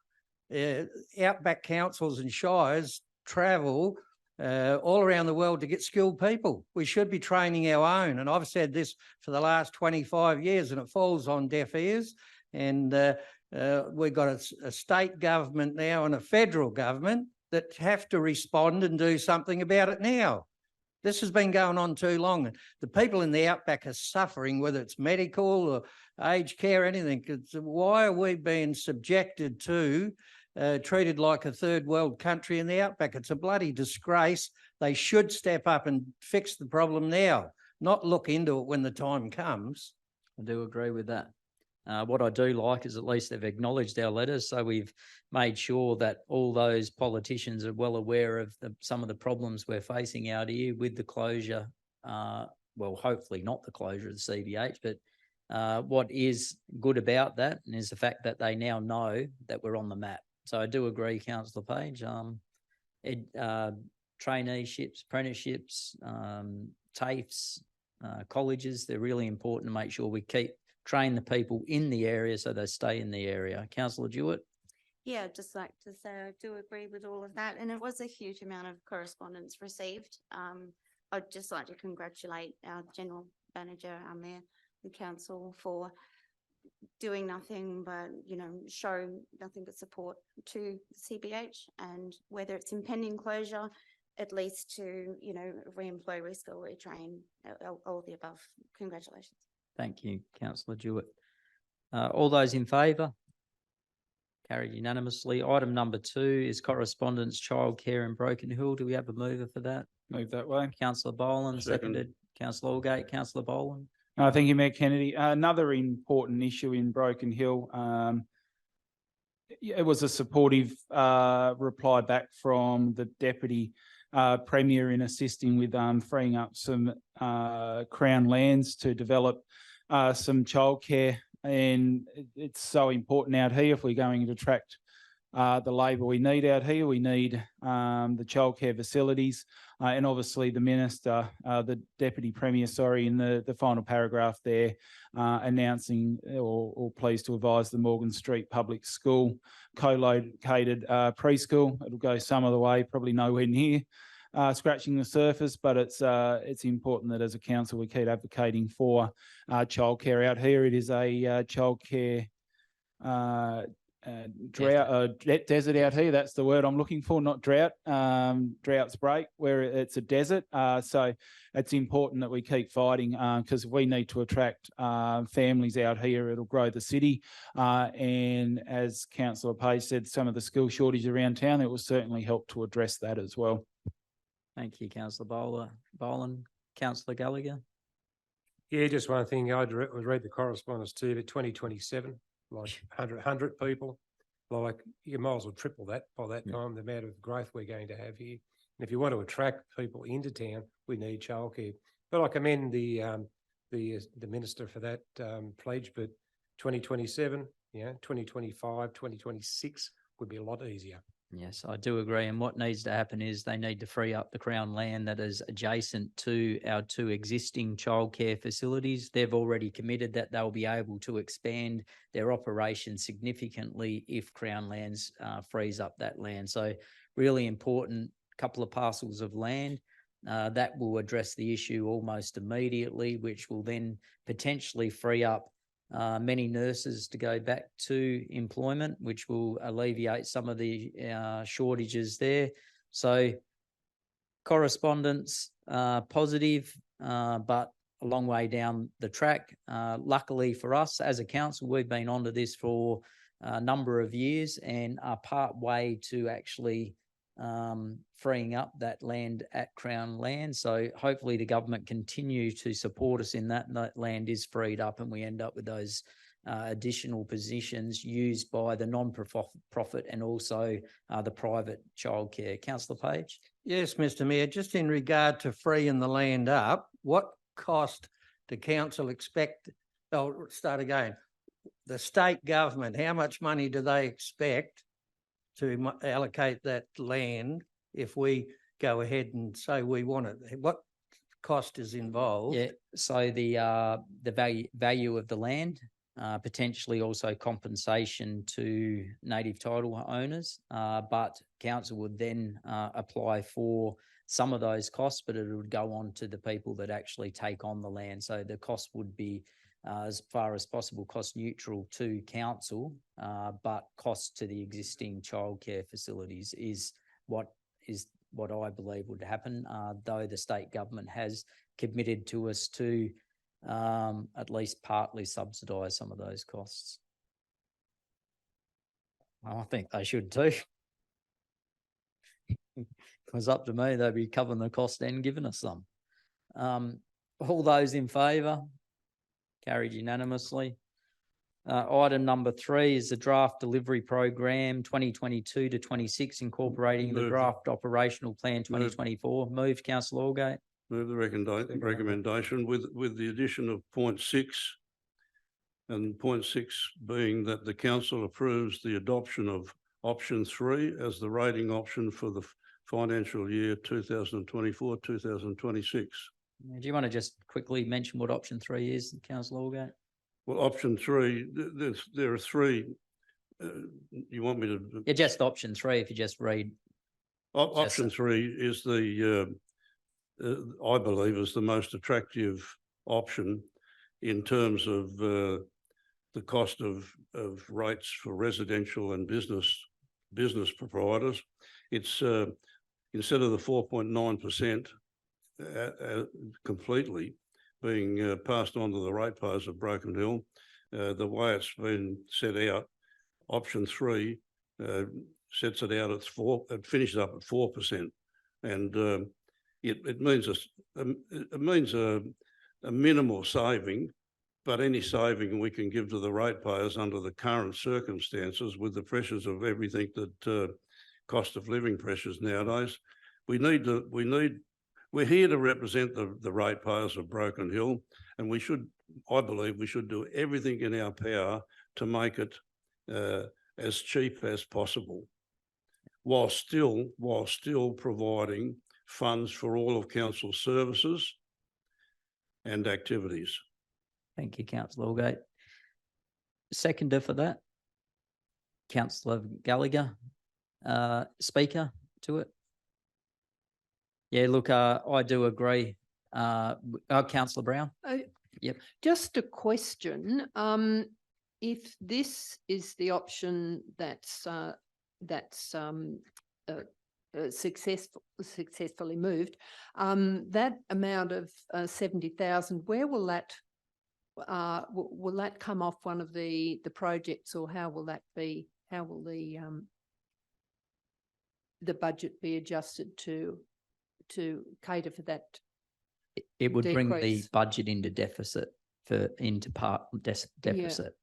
Outback councils and shires travel all around the world to get skilled people. We should be training our own. And I've said this for the last 25 years and it falls on deaf ears. And we've got a state government now and a federal government that have to respond and do something about it now. This has been going on too long. And the people in the outback are suffering, whether it's medical or aged care, anything. Why are we being subjected to treated like a third world country in the outback? It's a bloody disgrace. They should step up and fix the problem now, not look into it when the time comes. I do agree with that. What I do like is at least they've acknowledged our letters, so we've made sure that all those politicians are well aware of some of the problems we're facing out here with the closure. Well, hopefully not the closure of the CBH, but what is good about that is the fact that they now know that we're on the map. So I do agree, councillor Page. Traineeships, apprenticeships, TAFEs, colleges, they're really important to make sure we train the people in the area so they stay in the area. Councillor Jewett? Yeah, I'd just like to say I do agree with all of that, and it was a huge amount of correspondence received. I'd just like to congratulate our General Manager, our Mayor, the Council for doing nothing but, show nothing but support to CBH, and whether it's impending closure, at least to, re-employ, reskill, retrain, all of the above. Congratulations. Thank you, councillor Jewett. All those in favour? Carried unanimously. Item number 2 is correspondence, childcare in Broken Hill. Do we have a mover for that? Move that way. Councillor Boland, Second. seconded. Councillor Allgate, Councillor Boland. Thank you, Mayor Kennedy. Another important issue in Broken Hill Yeah, it was a supportive reply back from the Deputy Premier in assisting with freeing up some Crown lands to develop some childcare. And it's so important out here if we're going to attract the labour we need out here. We need the childcare facilities. And obviously the Minister, the Deputy Premier, sorry, in the final paragraph there, announcing or pleased to advise the Morgan Street Public School co-located preschool. It'll go some of the way, probably nowhere near scratching the surface, but it's important that as a council we keep advocating for childcare out here. It is a childcare desert out here. That's the word I'm looking for, not drought. Drought's break where it's a desert. So it's important that we keep fighting because we need to attract families out here. It'll grow the city. And as Councillor Page said, some of the skill shortage around town, it will certainly help to address that as well. Thank you, Councillor Boland. Councillor Gallagher. Yeah, just one thing. I read the correspondence too, but 2027, like 100 people, like you might as well triple that by that time, the amount of growth we're going to have here. And if you want to attract people into town, we need childcare. But I commend the Minister for that pledge, but 2027, 2025, 2026 would be a lot easier. Yes, I do agree. And what needs to happen is they need to free up the Crown land that is adjacent to our two existing childcare facilities. They've already committed that they'll be able to expand their operation significantly if Crown lands frees up that land. So really important couple of parcels of land that will address the issue almost immediately, which will then potentially free up many nurses to go back to employment, which will alleviate some of the shortages there. So correspondence, positive, but a long way down the track. Luckily for us as a council, we've been onto this for a number of years and are part way to actually freeing up that land at Crown land. So hopefully the government continue to support us in that, and that land is freed up and we end up with those additional positions used by the non-profit and also the private childcare. Councillor Page? Yes, Mr Mayor, just in regard to freeing the land up, what cost do council expect? I'll start again. The state government, how much money do they expect to allocate that land if we go ahead and say we want it? What cost is involved? Yeah, so the value of the land, potentially also compensation to native title owners, but council would then apply for some of those costs, but it would go on to the people that actually take on the land. So the cost would be as far as possible cost neutral to council, but cost to the existing childcare facilities is what I believe would happen, though the state government has committed to us to at least partly subsidise some of those costs. Well, I think they should too. If it was up to me, they'd be covering the cost and giving us some. All those in favour? Carried unanimously. Item number 3 is the draft delivery program 2022 to 26, incorporating the draft operational plan 2024. Moved, Councillor Allgate. Move the recommendation with the addition of point 6, and point 6 being that the council approves the adoption of option 3 as the rating option for the financial year 2024-2026. Do you want to just quickly mention what option 3 is, Councillor Allgate? Well, option 3, there are 3. You want me to? Yeah, just option 3. If you just read. Option 3 is the, I believe, is the most attractive option in terms of the cost of rates for residential and business proprietors. It's instead of the 4.9%. Completely being passed on to the ratepayers of Broken Hill. The way it's been set out, option 3 sets it out at 4%. It finishes up at 4%, and it means a minimal saving but any saving we can give to the ratepayers under the current circumstances with the pressures of everything that cost of living pressures nowadays, we're here to represent the ratepayers of Broken Hill, and I believe we should do everything in our power to make it as cheap as possible, while still providing funds for all of council services and activities. Thank you, councillor Allgate. Seconder for that, councillor Gallagher, speaker to it. Yeah, look, I do agree. Councillor Brown. Yep. Just a question. If this is the option that's successfully moved, that amount of 70,000, where will that come off one of the projects, or how will that be? How will the budget be adjusted to cater for that? It would bring the decrease? budget into deficit deficit.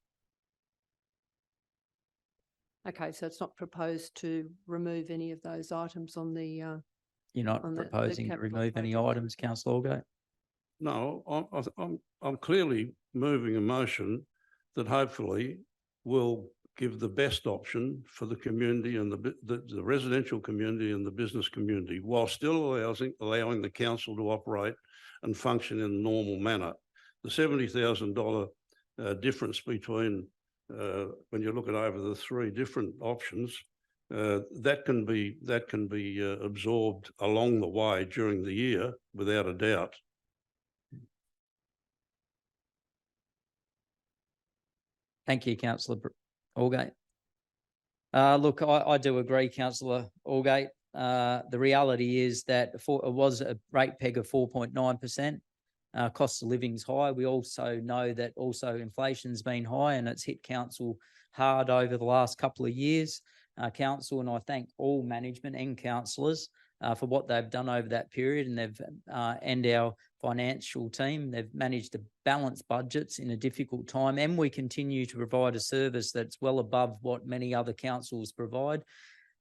Okay, so it's not proposed to remove any of those items on the. You're not on the proposing to capital remove any project. items, councillor Allgate? No, I'm clearly moving a motion that hopefully will give the best option for the community and the residential community and the business community, while still allowing the council to operate and function in a normal manner. The $70,000 difference between when you look at over the three different options, that can be absorbed along the way during the year without a doubt. Thank you, councillor Allgate. Look, I do agree, councillor Allgate. The reality is that it was a rate peg of 4.9%. Cost of living's high. We also know that also inflation's been high, and it's hit council hard over the last couple of years. Council, and I thank all management and councillors for what they've done over that period, and they've and our financial team. They've managed to balance budgets in a difficult time, and we continue to provide a service that's well above what many other councils provide.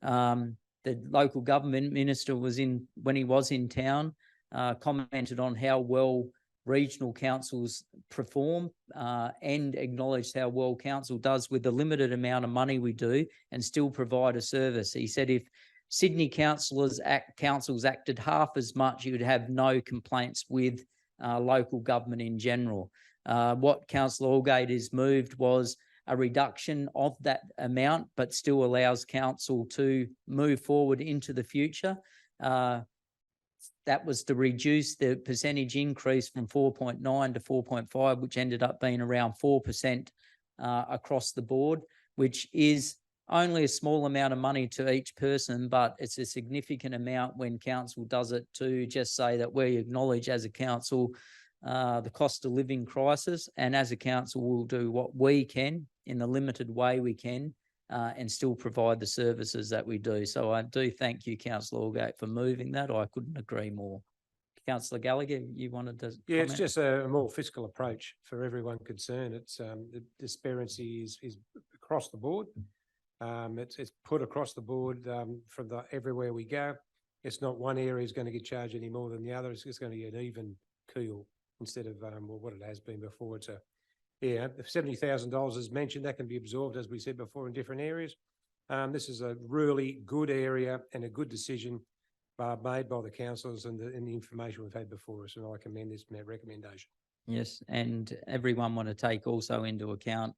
The local government minister when he was in town, commented on how well regional councils perform and acknowledged how well council does with the limited amount of money we do and still provide a service. He said if Sydney councils acted half as much, you would have no complaints with local government in general. What councillor Allgate has moved was a reduction of that amount, but still allows council to move forward into the future. That was to reduce the percentage increase from 4.9 to 4.5, which ended up being around 4% across the board, which is only a small amount of money to each person, but it's a significant amount when council does it to just say that we acknowledge as a council the cost of living crisis, and as a council we'll do what we can in the limited way we can and still provide the services that we do. So I do thank you, councillor Allgate, for moving that. I couldn't agree more. Councillor Gallagher, you wanted to Yeah, it's comment? just a more fiscal approach for everyone concerned. It's the disparity is across the board. It's put across the board from everywhere we go. It's not one area is going to get charged any more than the other. It's just going to be an even keel instead of what it has been before. It's if $70,000 is mentioned, that can be absorbed, as we said before, in different areas. This is a really good area and a good decision made by the councillors and the information we've had before us, and I commend this recommendation. Yes, and everyone want to take also into account,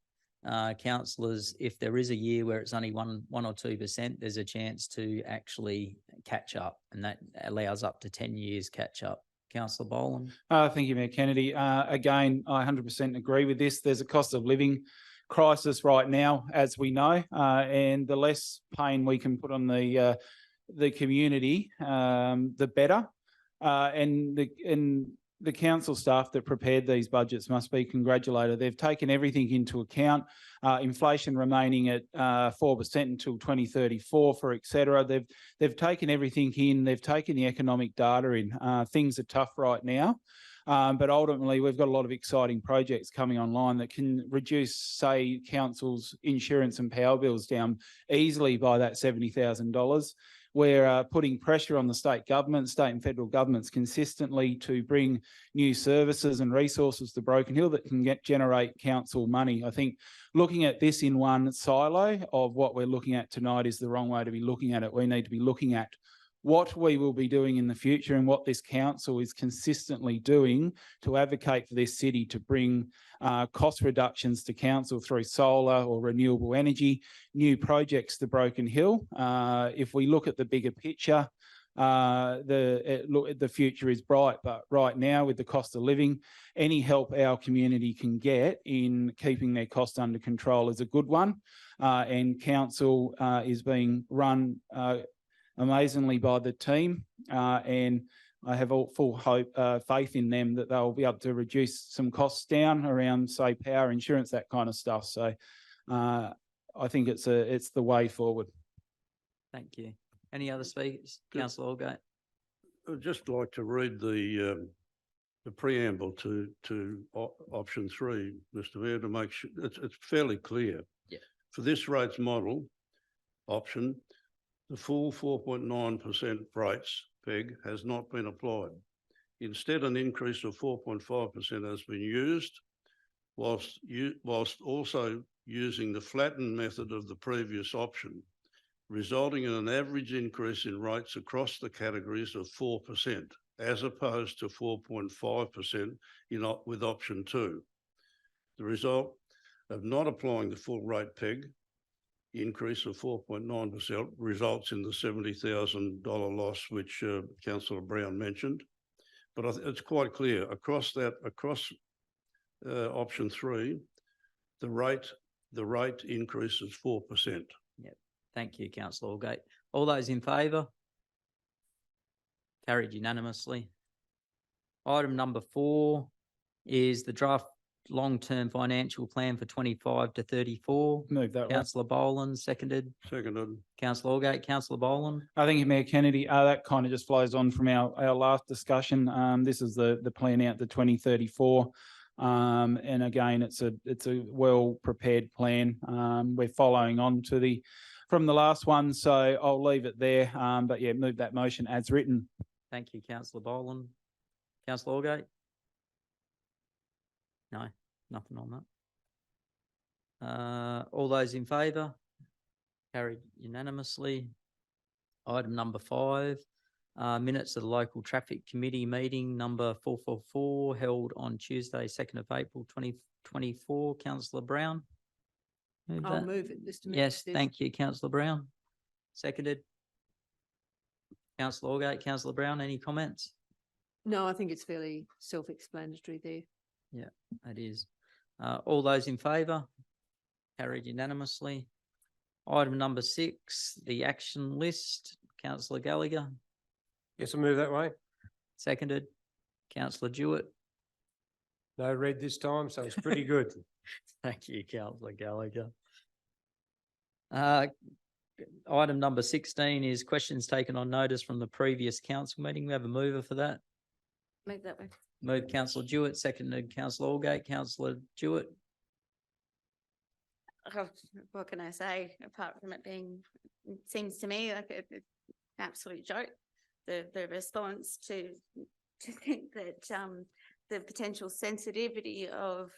councillors, if there is a year where it's only 1 or 2%, there's a chance to actually catch up, and that allows up to 10 years catch up. Councillor Boland. Thank you, Mayor Kennedy. Again, I 100% agree with this. There's a cost of living crisis right now, as we know, and the less pain we can put on the community, the better. And the council staff that prepared these budgets must be congratulated. They've taken everything into account. Inflation remaining at 4% until 2034 for et cetera. They've taken everything in. They've taken the economic data in. Things are tough right now. But ultimately, we've got a lot of exciting projects coming online that can reduce, say, council's insurance and power bills down easily by that $70,000. We're putting pressure on the state government, state and federal governments consistently to bring new services and resources to Broken Hill that can generate council money. I think looking at this in one silo of what we're looking at tonight is the wrong way to be looking at it. We need to be looking at what we will be doing in the future and what this council is consistently doing to advocate for this city to bring cost reductions to council through solar or renewable energy, new projects to Broken Hill. If we look at the bigger picture, the future is bright, but right now with the cost of living, any help our community can get in keeping their costs under control is a good one. And council is being run amazingly by the team, and I have all full hope, faith in them that they'll be able to reduce some costs down around, say, power, insurance, that kind of stuff. So I think it's the way forward. Thank you. Any other speakers? Councillor Aldgate. I'd just like to read the preamble to option 3, Mr. Mayor, to make sure it's fairly clear. Yeah. For this rates model option, the full 4.9% rates peg has not been applied. Instead, an increase of 4.5% has been used, whilst also using the flattened method of the previous option, resulting in an average increase in rates across the categories of 4%, as opposed to 4.5% with option 2. The result of not applying the full rate peg increase of 4.9% results in the $70,000 loss, which Councillor Brown mentioned. But it's quite clear across option 3, the rate increase is 4%. Yep. Thank you, Councillor Aldgate. All those in favour? Carried unanimously. Item number 4 is the draft long-term financial plan for 25 to 34. Move that way. Councillor Boland, seconded. Seconded. Councillor Aldgate. Councillor Boland. Thank you, Mayor Kennedy. That kind of just flows on from our last discussion. This is the plan out to 2034. And again, it's a well-prepared plan. We're following on from the last one, so I'll leave it there. But yeah, move that motion as written. Thank you, Councillor Boland. Councillor Aldgate? No, nothing on that. All those in favour? Carried unanimously. Item number 5, minutes of the local traffic committee meeting number 444 held on Tuesday, 2nd of April, 2024. Councillor Brown? I'll move it, Mr. Mayor. Yes, thank you, Councillor Brown. Seconded. Councillor Aldgate. Councillor Brown, any comments? No, I think it's fairly self-explanatory there. Yeah, it is. All those in favour? Carried unanimously. Item number 6, the action list. Councillor Gallagher. Yes, I'll move that way. Seconded. Councillor Jewett. No red this time, so it's pretty good. Thank you, Councillor Gallagher. Item number 16 is questions taken on notice from the previous council meeting. We have a mover for that. Move that way. Move Councillor Jewett, seconded Councillor Aldgate. Councillor Jewett. Oh, what can I say, apart from it being, it seems to me like an absolute joke. The response to think that the potential sensitivity of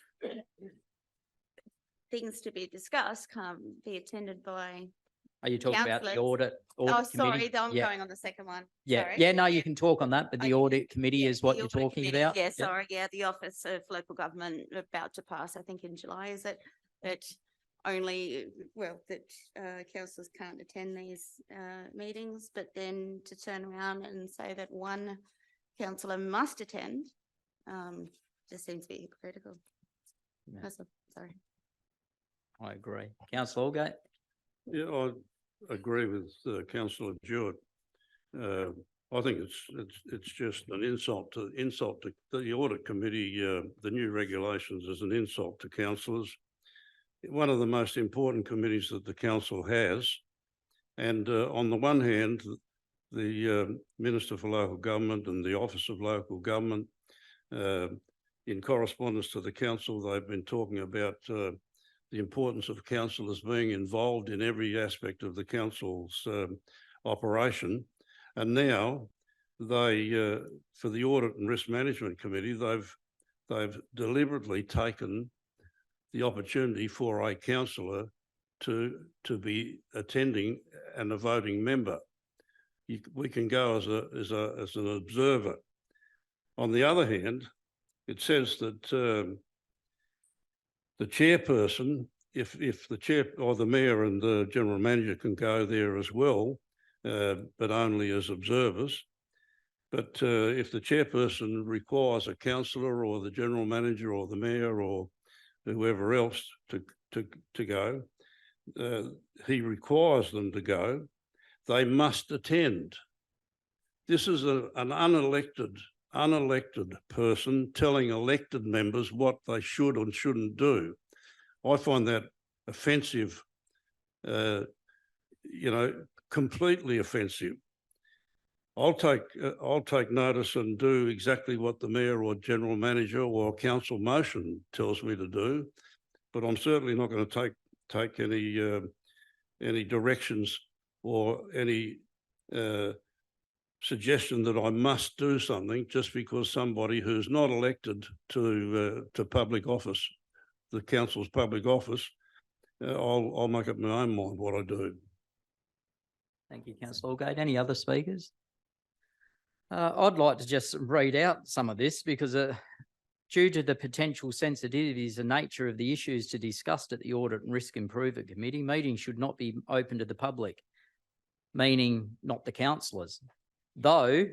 things to be discussed can't be attended by. Are you talking about the councillors. audit Sorry, committee? I'm Yeah. going on the second one. Yeah, Sorry. yeah, no, you can talk on that, but the Okay. audit committee is what The you're audit talking committee, about? Yeah, sorry, yeah, the Office of Local Government about to pass, I think in July, is it? That only, well, that councillors can't attend these meetings, but then to turn around and say that one councillor must attend, just seems to be hypocritical. Yeah. That's all, sorry. I agree. Councillor Aldgate? Yeah, I agree with Councillor Jewett. I think it's just an insult to the audit committee. The new regulations is an insult to councillors. One of the most important committees that the council has, and on the one hand, the Minister for Local Government and the Office of Local Government in correspondence to the council, they've been talking about the importance of councillors being involved in every aspect of the council's operation. And now they, for the Audit and Risk Management Committee, they've deliberately taken the opportunity for a councillor to be attending and a voting member. We can go as an observer. On the other hand, it says that the chairperson, if the chair or the mayor and the general manager can go there as well, but only as observers. But if the chairperson requires a councillor or the general manager or the mayor or whoever else to go, he requires them to go, they must attend. This is an unelected person telling elected members what they should and shouldn't do. I find that offensive, completely offensive. I'll take notice and do exactly what the mayor or general manager or council motion tells me to do, but I'm certainly not going to take any directions or any suggestion that I must do something just because somebody who's not elected to public office, the council's public office, I'll make up my own mind what I do. Thank you, Councillor Allgate. Any other speakers? I'd like to just read out some of this because due to the potential sensitivities and nature of the issues to discuss at the Audit and Risk Improvement Committee, meetings should not be open to the public, meaning not the councillors. Though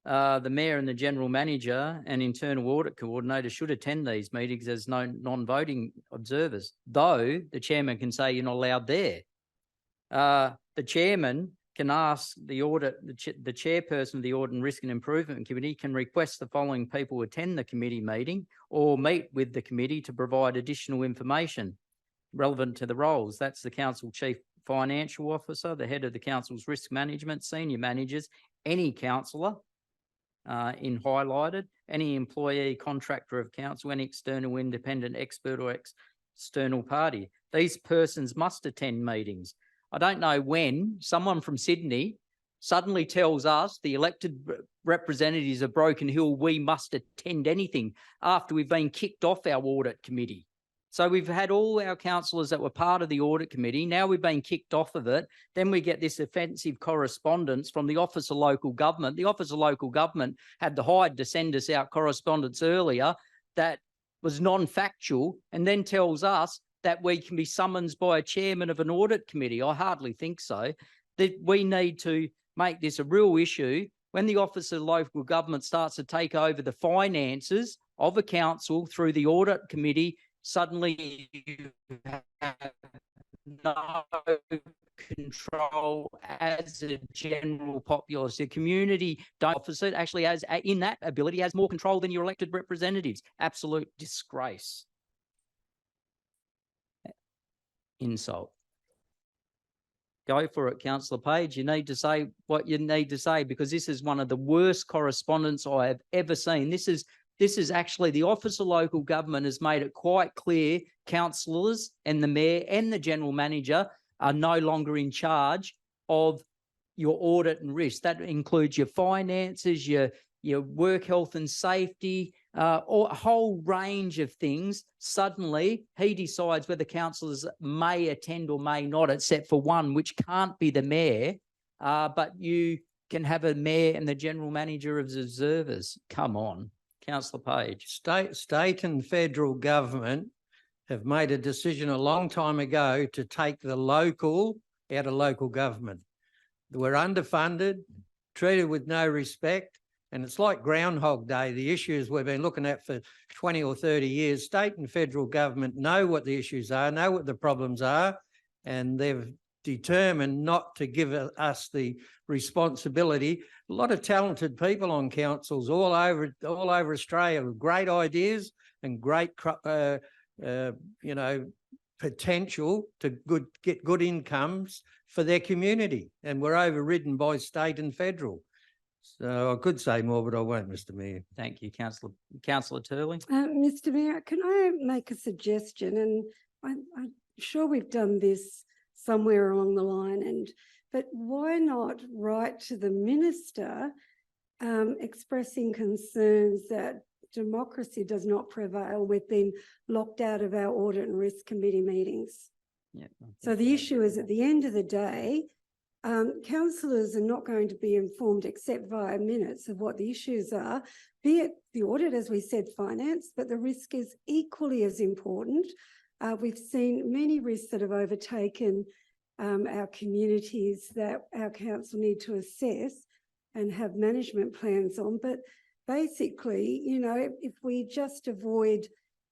the mayor and the general manager and internal audit coordinator should attend these meetings as non-voting observers, though the chairman can say you're not allowed there. The chairman can ask the chairperson of the Audit and Risk and Improvement Committee can request the following people attend the committee meeting or meet with the committee to provide additional information relevant to the roles. That's the council chief financial officer, the head of the council's risk management, senior managers, any councillor in highlighted, any employee, contractor of council, any external independent expert or external party. These persons must attend meetings. I don't know when someone from Sydney suddenly tells us, the elected representatives of Broken Hill, we must attend anything after we've been kicked off our audit committee. So we've had all our councillors that were part of the audit committee. Now we've been kicked off of it. Then we get this offensive correspondence from the Office of Local Government. The Office of Local Government had the hide to send us out correspondence earlier that was non-factual and then tells us that we can be summoned by a chairman of an audit committee. I hardly think so. That we need to make this a real issue. When the Office of Local Government starts to take over the finances of a council through the audit committee, suddenly you have no control as a general populace. The community officer actually has, in that ability, has more control than your elected representatives. Absolute disgrace. Insult. Go for it, Councillor Page. You need to say what you need to say because this is one of the worst correspondence I have ever seen. This is actually the Office of Local Government has made it quite clear councillors and the mayor and the general manager are no longer in charge of your audit and risk. That includes your finances, your work health and safety, or a whole range of things. Suddenly, he decides whether councillors may attend or may not, except for one, which can't be the mayor, but you can have a mayor and the general manager as observers. Come on. Councillor Page. State and federal government have made a decision a long time ago to take the local out of local government. We're underfunded, treated with no respect, and it's like Groundhog Day. The issues we've been looking at for 20 or 30 years, state and federal government know what the issues are, know what the problems are, and they've determined not to give us the responsibility. A lot of talented people on councils all over Australia with great ideas and great, potential to get good incomes for their community, and we're overridden by state and federal. So I could say more, but I won't, Mr Mayor. Thank you, councillor Turley. Mr. Mayor, can I make a suggestion? And I'm sure we've done this somewhere along the line, but why not write to the minister expressing concerns that democracy does not prevail? We've been locked out of our audit and risk committee meetings. Yeah. So the issue is, at the end of the day, councillors are not going to be informed except via minutes of what the issues are, be it the audit, as we said, finance, but the risk is equally as important. We've seen many risks that have overtaken our communities that our council need to assess and have management plans on. But basically, you know, if we just avoid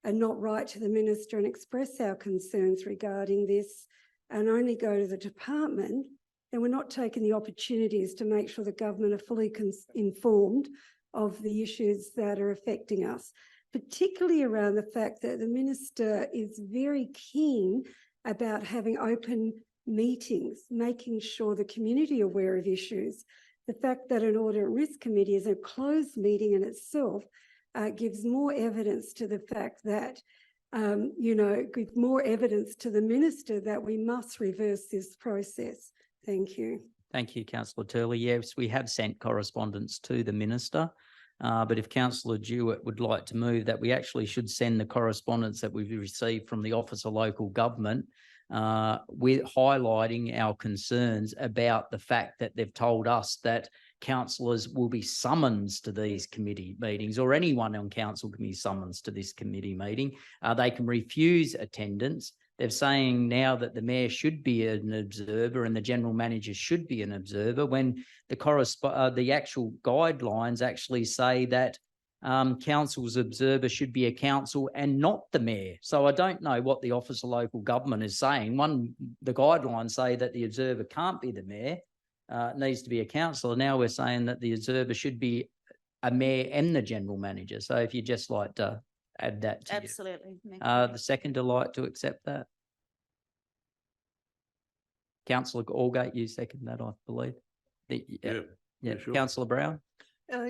and not write to the minister and express our concerns regarding this and only go to the department, then we're not taking the opportunities to make sure the government are fully informed of the issues that are affecting us, particularly around the fact that the minister is very keen about having open meetings, making sure the community are aware of issues. The fact that an audit and risk committee is a closed meeting in itself gives more evidence to the fact that, gives more evidence to the minister that we must reverse this process. Thank you. Thank you, councillor Turley. Yes, we have sent correspondence to the minister. But if councillor Jewett would like to move that, we actually should send the correspondence that we've received from the Office of Local Government with highlighting our concerns about the fact that they've told us that councillors will be summoned to these committee meetings, or anyone on council can be summoned to this committee meeting. They can refuse attendance. They're saying now that the mayor should be an observer and the general manager should be an observer, when the actual guidelines actually say that council's observer should be a council and not the mayor. So I don't know what the Office of Local Government is saying. The guidelines say that the observer can't be the mayor, it needs to be a councillor. Now we're saying that the observer should be a mayor and the general manager. So if you'd just like to add that to Absolutely. the seconder like to accept that? Councillor Allgate, you second that, I believe. Yeah, sure. councillor Brown.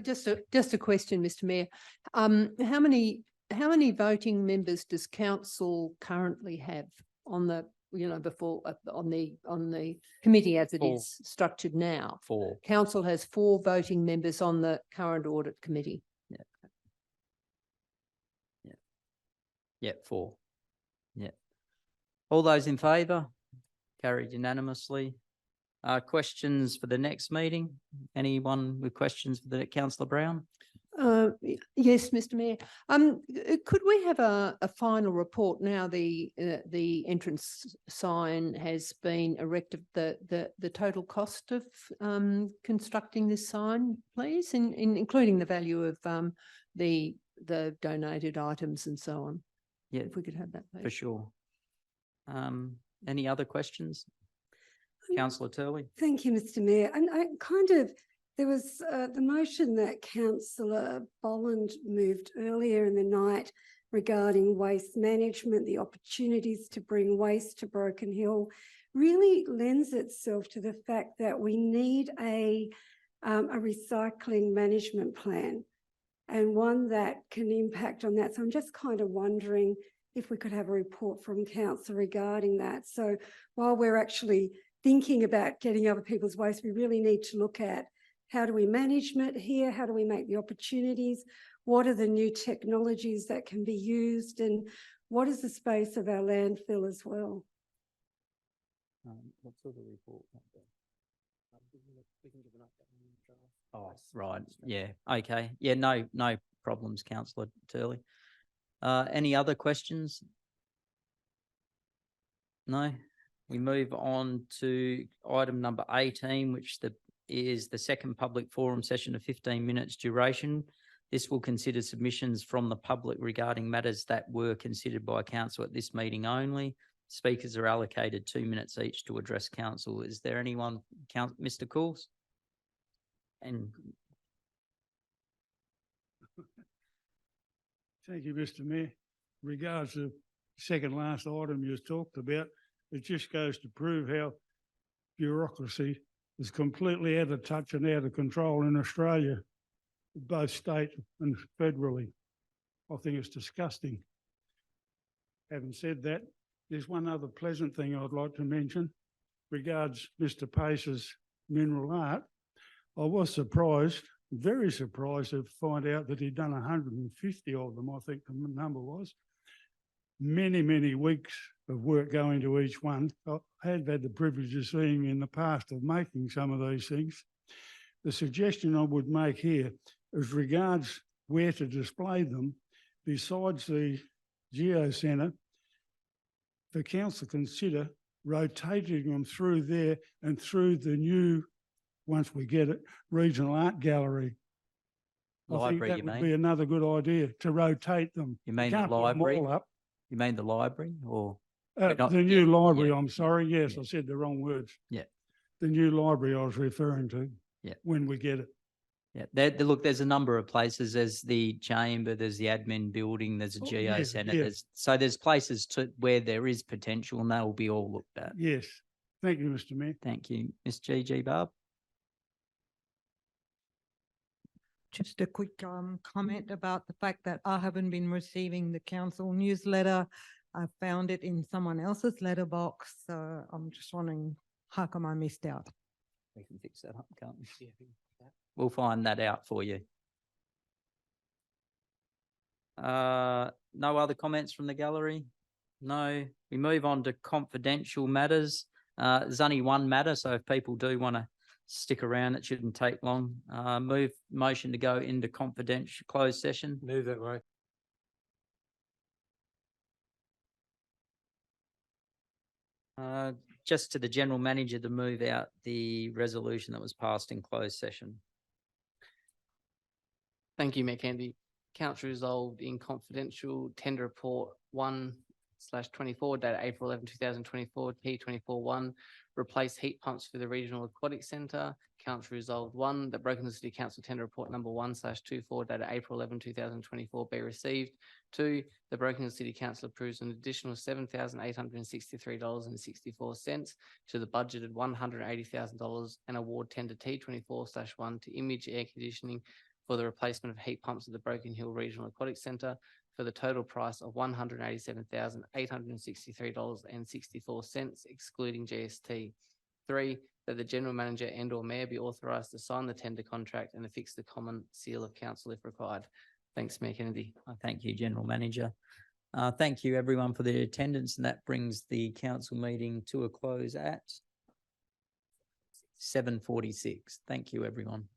Just a question, Mr Mayor. How many voting members does council currently have on the, on the committee as it Four. is structured now? 4. Council has 4 voting members on the current audit committee. Yeah, 4. Yeah. All those in favour? Carried unanimously. Questions for the next meeting? Anyone with questions for the councillor Brown? Yes, Mr Mayor. Could we have a final report now? The entrance sign has been erected. The total cost of constructing this sign, please, including the value of the donated items and so on. Yeah, If we could have that, please. for sure. Any other questions? Councillor Turley? Thank you, Mr Mayor. And there was the motion that Councillor Boland moved earlier in the night regarding waste management, the opportunities to bring waste to Broken Hill, really lends itself to the fact that we need a recycling management plan, and one that can impact on that. So I'm just kind of wondering if we could have a report from council regarding that. So while we're actually thinking about getting other people's waste, we really need to look at how do we manage it here? How do we make the opportunities? What are the new technologies that can be used? And what is the space of our landfill as well? What sort of report? Oh, right. Yeah. Okay. Yeah. No problems, councillor Turley. Any other questions? No. We move on to item number 18, which is the second public forum session of 15 minutes duration. This will consider submissions from the public regarding matters that were considered by council at this meeting only. Speakers are allocated 2 minutes each to address council. Is there anyone, Mr. Cools? And Thank you, Mr Mayor. Regards to the second last item you talked about, it just goes to prove how bureaucracy is completely out of touch and out of control in Australia, both state and federally. I think it's disgusting. Having said that, there's one other pleasant thing I'd like to mention regards Mr. Pace's mineral art. I was surprised, very surprised to find out that he'd done 150 of them, I think the number was. Many, many weeks of work going to each one. I have had the privilege of seeing in the past of making some of these things. The suggestion I would make here is regards where to display them, besides the Geo Centre, the council consider rotating them through there and through the new, once we get it, regional art gallery. I think Library, that you would mean? be another good idea to rotate them. You mean the Can't put them library? all up. You mean the library or? But not- The new yeah, library, yeah. I'm sorry. Yes, Yeah. I said the wrong words. Yeah. The new library I was referring to. Yeah. When we get it. Yeah, look, there's a number of places. There's the chamber, there's the admin building, there's a Oh, Geo yeah, Centre. yeah. There's places where there is potential and they will be all looked at. Yes. Thank you, Mr. Mayor. Thank you. Ms. G.G. Barb? Just a quick comment about the fact that I haven't been receiving the council newsletter. I found it in someone else's letterbox, so I'm just wondering, how come I missed out? We can fix that up, can't we? We'll find that out for you. No other comments from the gallery? No. We move on to confidential matters. There's only one matter, so if people do want to stick around, it shouldn't take long. Motion to go into confidential closed session. Move that way. Just to the general manager to move out the resolution that was passed in closed session. Thank you, Mayor Kennedy. Council resolved in confidential tender report 1/24 dated April 11, 2024, P24-1, replace heat pumps for the Regional Aquatic Centre. Council resolved 1, that Broken Hill City Council tender report number 1/24 dated April 11, 2024 be received. 2, the Broken Hill City Council approves an additional $7,863.64 to the budgeted $180,000 and award tender T24/1 to Image Air Conditioning for the replacement of heat pumps at the Broken Hill Regional Aquatic Centre for the total price of $187,863.64, excluding GST. 3, that the general manager and or mayor be authorised to sign the tender contract and affix the common seal of council if required. Thanks, Mayor Kennedy. Thank you, General Manager. Thank you, everyone, for their attendance, and that brings the council meeting to a close at 7:46. Thank you, everyone.